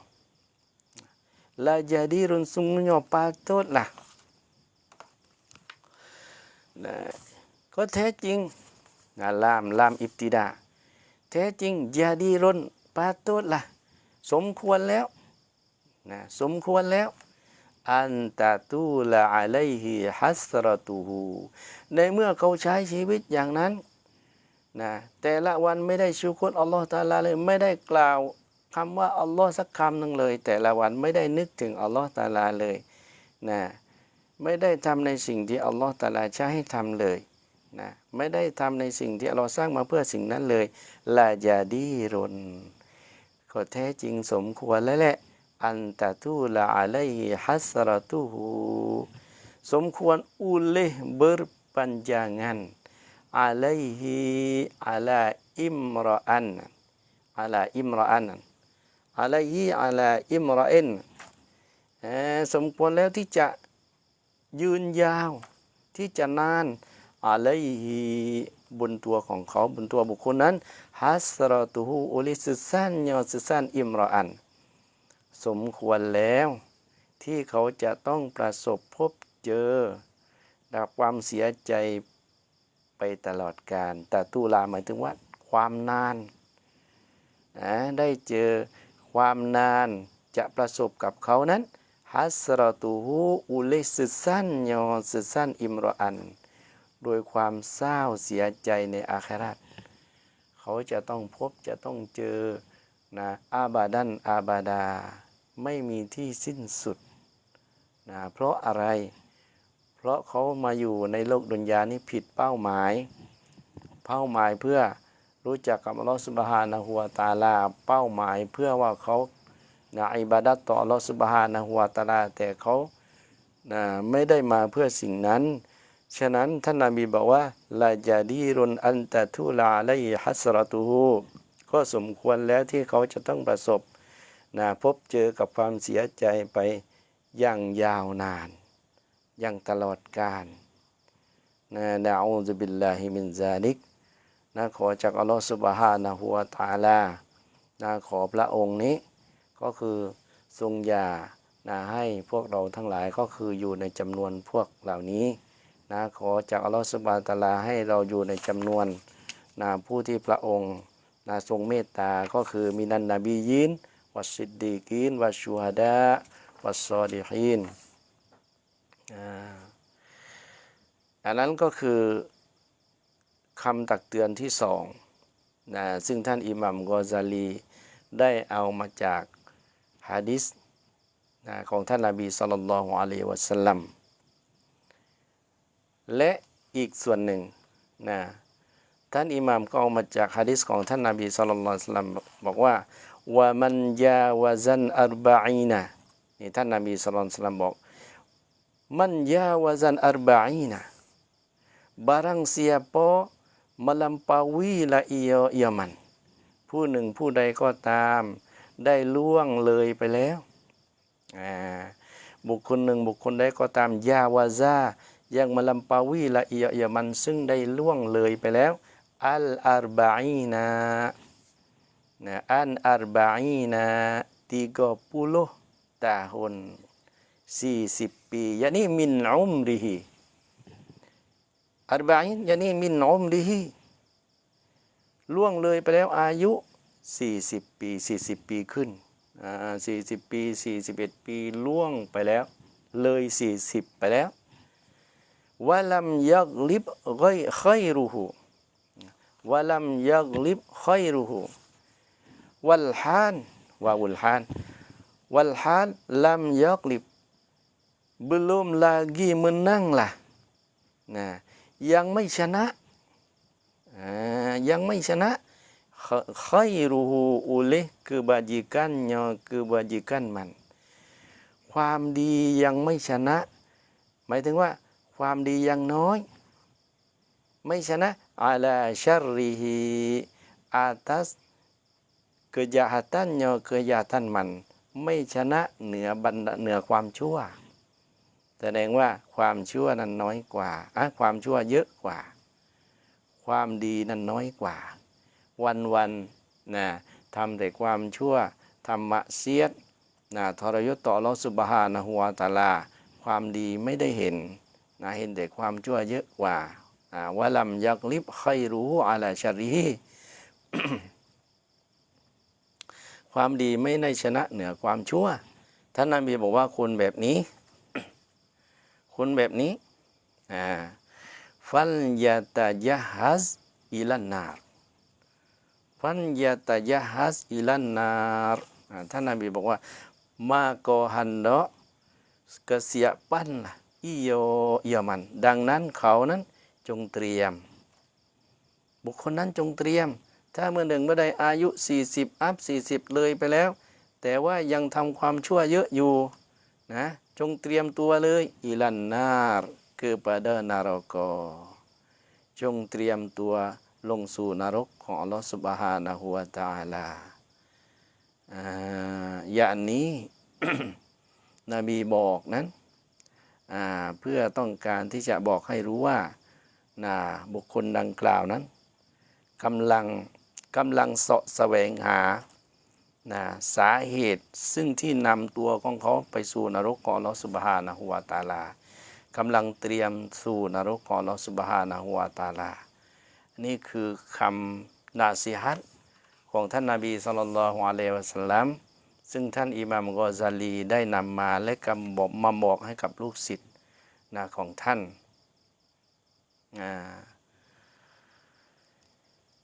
la jadirun sungguhnya patutlah. Nah, ก็แท้จริงลามอิบติดาแท้จริงญาดีรนปาตุละสมควรแล้วนะสมควรแล้วอันตะตูละอะลัยฮิฮัสรตุฮูในเมื่อเขาใช้ชีวิตอย่างนั้นนะแต่ละวันไม่ได้ชูกรอัลลอฮฺตะอาลาเลยไม่ได้กล่าวคำว่าอัลลอฮฺสักคำหนึ่งเลยแต่ละวันไม่ได้นึกถึงอัลลอฮฺตะอาลาเลยนะไม่ได้ทำในสิ่งที่อัลลอฮฺตะอาลาใช้ให้ทำเลยนะไม่ได้ทำในสิ่งที่อัลลอฮฺสร้างมาเพื่อสิ่งนั้นเลยลาจาดีรนก็แท้จริงสมควรแล้วแหละอันตะตูละอะลัยฮิฮัสรตุฮูสมควรoleh berpanjangan alaihi ala imra'an alaihi ala imra'in สมควรแล้วที่จะยืนยาวที่จะนานอะลัยฮิบนตัวของเขาบนตัวบุคคลนั้นฮัสรอตุฮูอุลิสุซันยอสุซันอิมรออันสมควรแล้วที่เขาจะต้องประสบพบเจอกับความเสียใจไปตลอดกาลแต่ตุลาหมายถึงว่าความนานได้เจอความนานจะประสบกับเขานั้นฮัสรอตุฮูอุลิสุซันยอสุซันอิมรออันโดยความเศร้าเสียใจในอาคิเราะห์เขาจะต้องพบจะต้องเจอนะอาบาดันอาบาดาไม่มีที่สิ้นสุดนะเพราะอะไรเพราะเขามาอยู่ในโลกดุนยานี้ผิดเป้าหมายเพื่อรู้จักกับอัลลอฮฺซุบฮานะฮูวะตะอาลาเป้าหมายเพื่อว่าเขานะอิบาดัตต่ออัลลอฮฺซุบฮานะฮูวะตะอาลาแต่เขานะไม่ได้มาเพื่อสิ่งนั้นฉะนั้นท่านนบีบอกว่าลาจาดีรุนอันตะทุลาอะลัยฮิฮัสรตุฮูก็สมควรแล้วที่เขาจะต้องประสบนะพบเจอกับความเสียใจไปอย่างยาวนานอย่างตลอดกาลนะนะอูซุบิลลาฮิมินซาลิกนะขอจากอัลลอฮฺซุบฮานะฮูวะตะอาลานะขอพระองค์นี้ก็คือทรงอย่านะให้พวกเราทั้งหลายก็คืออยู่ในจำนวนพวกเหล่านี้นะขอจากอัลลอฮฺซุบฮานะฮูวะตะอาลาให้เราอยู่ในจำนวนนะผู้ที่พระองค์นะทรงเมตตาก็คือมินันนบียินวัสซิดดีกีนวัชชูฮดาวัสซอลิฮีนอันนั้นก็คือคำตักเตือนที่สองนะซึ่งท่านอิหมัมกอซาลีได้เอามาจากหะดีษนะของท่านนบีศ็อลลัลลอฮุอะลัยฮิวะซัลลัมและอีกส่วนหนึ่งนะท่านอิหม่ามก็เอามาจากหะดีษของท่านนบีศ็อลลัลลอฮุอะลัยฮิวะซัลลัมบอกว่าวะมันยาวะซันอัรบะอีนะนี่ท่านนบีศ็อลลัลลอฮุอะลัยฮิวะซัลลัมบอกมันยาวะซันอัรบะอีนะbarang siapa melampauilah ia man ผู้หนึ่งผู้ใดก็ตามได้ล่วงเลยไปแล้วบุคคลหนึ่งบุคคลใดก็ตามยาวาซายังmelampauilah ia man ซึ่งได้ล่วงเลยไปแล้วอัลอาร์บะอีนาอัน30 tahun 40 ปีyakni min umrihi arba'in yakni min umrihi ล่วงเลยไปแล้วอายุ40 ปี40 ปีขึ้น40 ปี41 ปีล่วงไปแล้วเลย40ไปแล้ววะลัมยักลิบค่อยรูฮูวะลัมยักลิบค่อยรูฮูวัลฮานวะวุลฮานวัลฮานลัมยักลิบ belum lagi menang lahนะยังไม่ชนะยังไม่ชนะkhairuhu oleh kebajikanมันความดียังไม่ชนะหมายถึงว่าความดียังน้อยไม่ชนะala syarrihi atas kejahatanมันไม่ชนะเหนือความชั่วแสดงว่าความชั่วนั้นน้อยกว่าความชั่วเยอะกว่าความดีนั้นน้อยกว่าวันนะ ทำแต่ความชั่วทำมะเสียดทรยศต่ออัลเลาะห์ซุบฮานะฮูวะตะอาลาความดีไม่ได้เห็นเห็นแต่ความชั่วเยอะกว่าวะลัมยักลิบไครูฮุอะลาชัรริฮิ ความดีไม่ได้ชนะเหนือความชั่วท่านนบีบอกว่าคนแบบนี้คนแบบนี้ฟัลยะตะยะฮัซอิลันนารฟัลยะตะยะฮัซอิลันนารท่านนบีบอกว่ามาโกฮันเดาะkesiapanlah iyoมันดังนั้นเขานั้นจงเตรียมบุคคลนั้นจงเตรียมถ้าเมื่อหนึ่งเมื่อใดอายุ40อัพ40เลยไปแล้วแต่ว่ายังทำความชั่วเยอะอยู่จงเตรียมตัวเลยอิลันนาร์kepada nerakaจงเตรียมตัวลงสู่นรกของอัลลอฮฺซุบฮานะฮูวะตะอาลาอย่างนี้ นบีบอกนั้นเพื่อต้องการที่จะบอกให้รู้ว่าบุคคลดังกล่าวนั้นกำลังเสาะแสวงหาสาเหตุซึ่งที่นำตัวของเขาไปสู่นรกของอัลเลาะห์ซุบฮานะฮูวะตะอาลากำลังเตรียมสู่นรกของอัลเลาะห์ซุบฮานะฮูวะตะอาลานี่คือคำนาซีฮัตของท่านนบีศ็อลลัลลอฮุอะลัยฮิวะซัลลัมซึ่งท่านอิหม่ามกอซาลีได้นำมาและมาบอกให้กับลูกศิษย์ของท่าน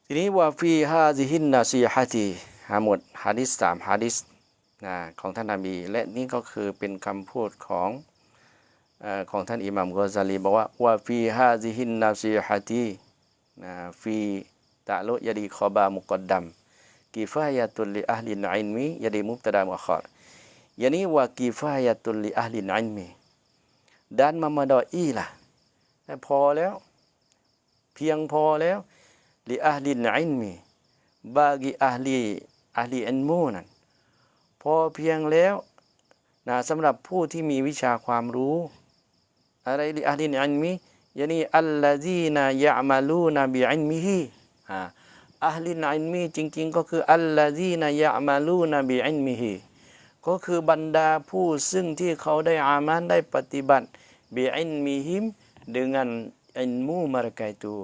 ทีนี้ว่าฟีฮาซิฮินนาซีฮะตีหมดหะดีษ3หะดีษของท่านนบีและนี่ก็คือเป็นคำพูดของท่านอิหม่ามกอซาลีบอกว่าฟีฮาซิฮินนาซีฮะตีฟีตะลุยะดีคอบามุกอดดัมกิฟายะตุลลิอะฮลิลอิลมียะดีมุบตะดามุอัคคอรyani wa kifayatul li ahli ilmi dan memadai lah พอแล้วเพียงพอแล้วli ahli ilmi bagi ahli ilmu นั้นพอเพียงแล้วสำหรับผู้ที่มีวิชาความรู้อะไร li ahli ilmi yani allazina ya'maluna bi ilmihi ahli ilmi จริงๆก็คือ allazina ya'maluna bi ilmihiก็คือบรรดาผู้ซึ่งที่เขาได้อามันได้ปฏิบัติบิอินมิฮิมdengan ilmu mereka itu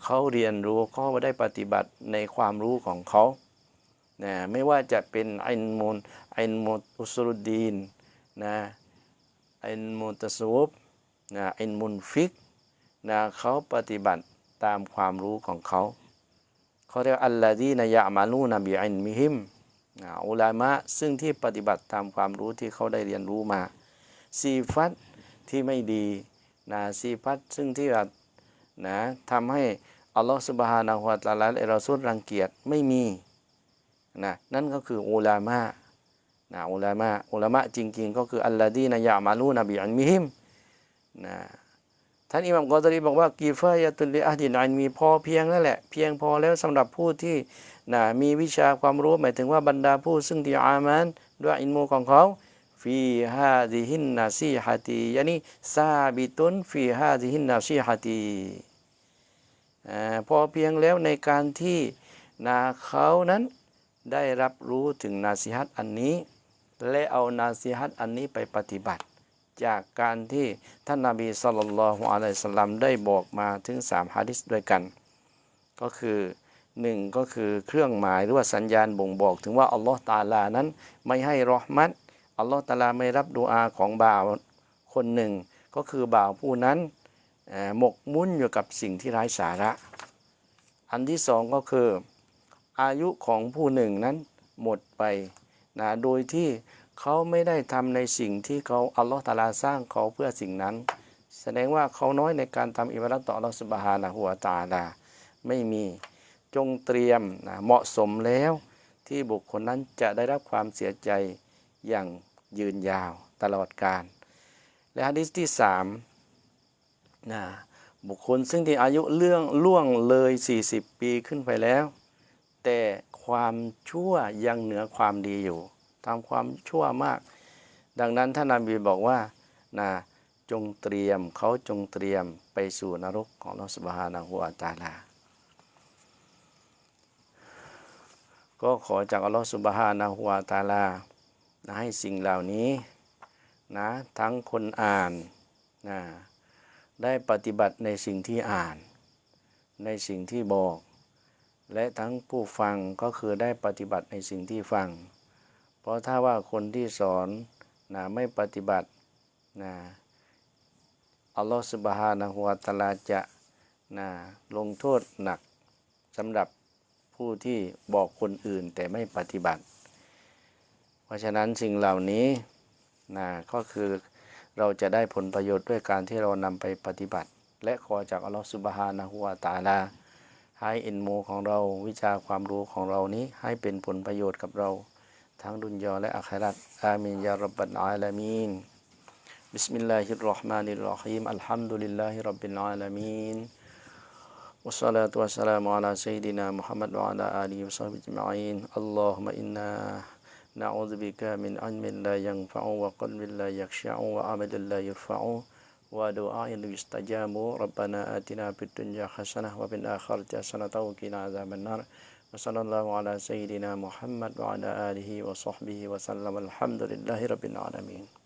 เขาเรียนรู้เขาได้ปฏิบัติในความรู้ของเขาไม่ว่าจะเป็นอิลมุอุซูลุดดีนอิลมุตัสวุฟอิลมุนฟิกเขาปฏิบัติตามความรู้ของเขาเรียกอัลลาดีนยะมาลูนบิอินมิฮิมอุลามะซึ่งที่ปฏิบัติตามความรู้ที่เขาได้เรียนรู้มาซีฟัตที่ไม่ดีซีฟัตซึ่งที่ทำให้อัลลอฮฺซุบฮานะฮูวะตะอาลาและรอซูลรังเกียจไม่มีนั่นก็คืออุลามะอุลามะจริงๆก็คืออัลลาดีนยะมาลูนบิอิลมิฮิมท่านอิหม่ามกอซาลีบอกว่ากิฟายะตุลลิอะฮลิลอิลมีพอเพียงนั่นแหละเพียงพอแล้วสำหรับผู้ที่มีวิชาความรู้หมายถึงว่าบรรดาผู้ซึ่งที่อามันด้วยอิลมูของเขาฟีฮาซิฮินนาซีฮะตียานีซาบิตุนฟีฮาซิฮินนาซีฮะตีพอเพียงแล้วในการที่เขานั้นได้รับรู้ถึงนาซีฮัตอันนี้และเอานาซีฮัตอันนี้ไปปฏิบัติจากการที่ท่านนบีศ็อลลัลลอฮุอะลัยฮิวะซัลลัมได้บอกมาถึง3หะดีษด้วยกันก็คือ1ก็คือเครื่องหมายหรือว่าสัญญาณบ่งบอกถึงว่าอัลลอฮฺตะอาลานั้นไม่ให้เราะห์มัตอัลลอฮฺตะอาลาไม่รับดุอาของบ่าวคนหนึ่งก็คือบ่าวผู้นั้นหมกมุ่นอยู่กับสิ่งที่ไร้สาระอันที่สองก็คืออายุของผู้หนึ่งนั้นหมดไปโดยที่เขาไม่ได้ทำในสิ่งที่เขาอัลลอฮฺตะอาลาสร้างเขาเพื่อสิ่งนั้นแสดงว่าเขาน้อยในการทำอิบาดะห์ต่ออัลลอฮฺซุบฮานะฮูวะตะอาลาไม่มีจงเตรียมเหมาะสมแล้วที่บุคคลนั้นจะได้รับความเสียใจอย่างยืนยาวตลอดกาลและหะดีษที่3บุคคลซึ่งที่อายุล่วงเลย40ปีขึ้นไปแล้วแต่ความชั่วยังเหนือความดีอยู่ทำความชั่วมากดังนั้นท่านนบีบอกว่าจงเตรียมเขาจงเตรียมไปสู่นรกของอัลเลาะห์ซุบฮานะฮูวะตะอาลา ก็ขอจากอัลลอฮฺซุบฮานะฮูวะตะอาลานะให้สิ่งเหล่านี้นะทั้งคนอ่านนะได้ปฏิบัติในสิ่งที่อ่านในสิ่งที่บอก และทั้งผู้ฟังก็คือได้ปฏิบัติในสิ่งที่ฟัง เพราะถ้าว่าคนที่สอนนะไม่ปฏิบัตินะอัลลอฮฺซุบฮานะฮูวะตะอาลาจะนะลงโทษหนักสำหรับผู้ที่บอกคนอื่นแต่ไม่ปฏิบัติ เพราะฉะนั้นสิ่งเหล่านี้นะก็คือเราจะได้ผลประโยชน์ด้วยการที่เรานำไปปฏิบัติ และขอจากอัลลอฮฺซุบฮานะฮูวะตะอาลาให้อิลมูของเราวิชาความรู้ของเรานี้ให้เป็นผลประโยชน์กับเราทั้งดุนยาและอาคิเราะห์อามีนยารับบลอาลามีนบิสมิลลาฮิรเราะห์มานิรเราะฮีมอัลฮัมดุลิลลาฮิร็อบบิลอาลามีนوالصلاة والسلام على سيدنا محمد وعلى آله وصحبه أجمعين اللهم إنا نعوذ بك من علم لا ينفع وقلب لا يخشع وعمل لا يرفع ودعاء لا يستجاب ربنا آتنا في الدنيا حسنة وفي الآخرة حسنة وقنا عذاب النار وصلى الله على سيدنا محمد وعلى آله وصحبه وسلم الحمد لله رب العالمين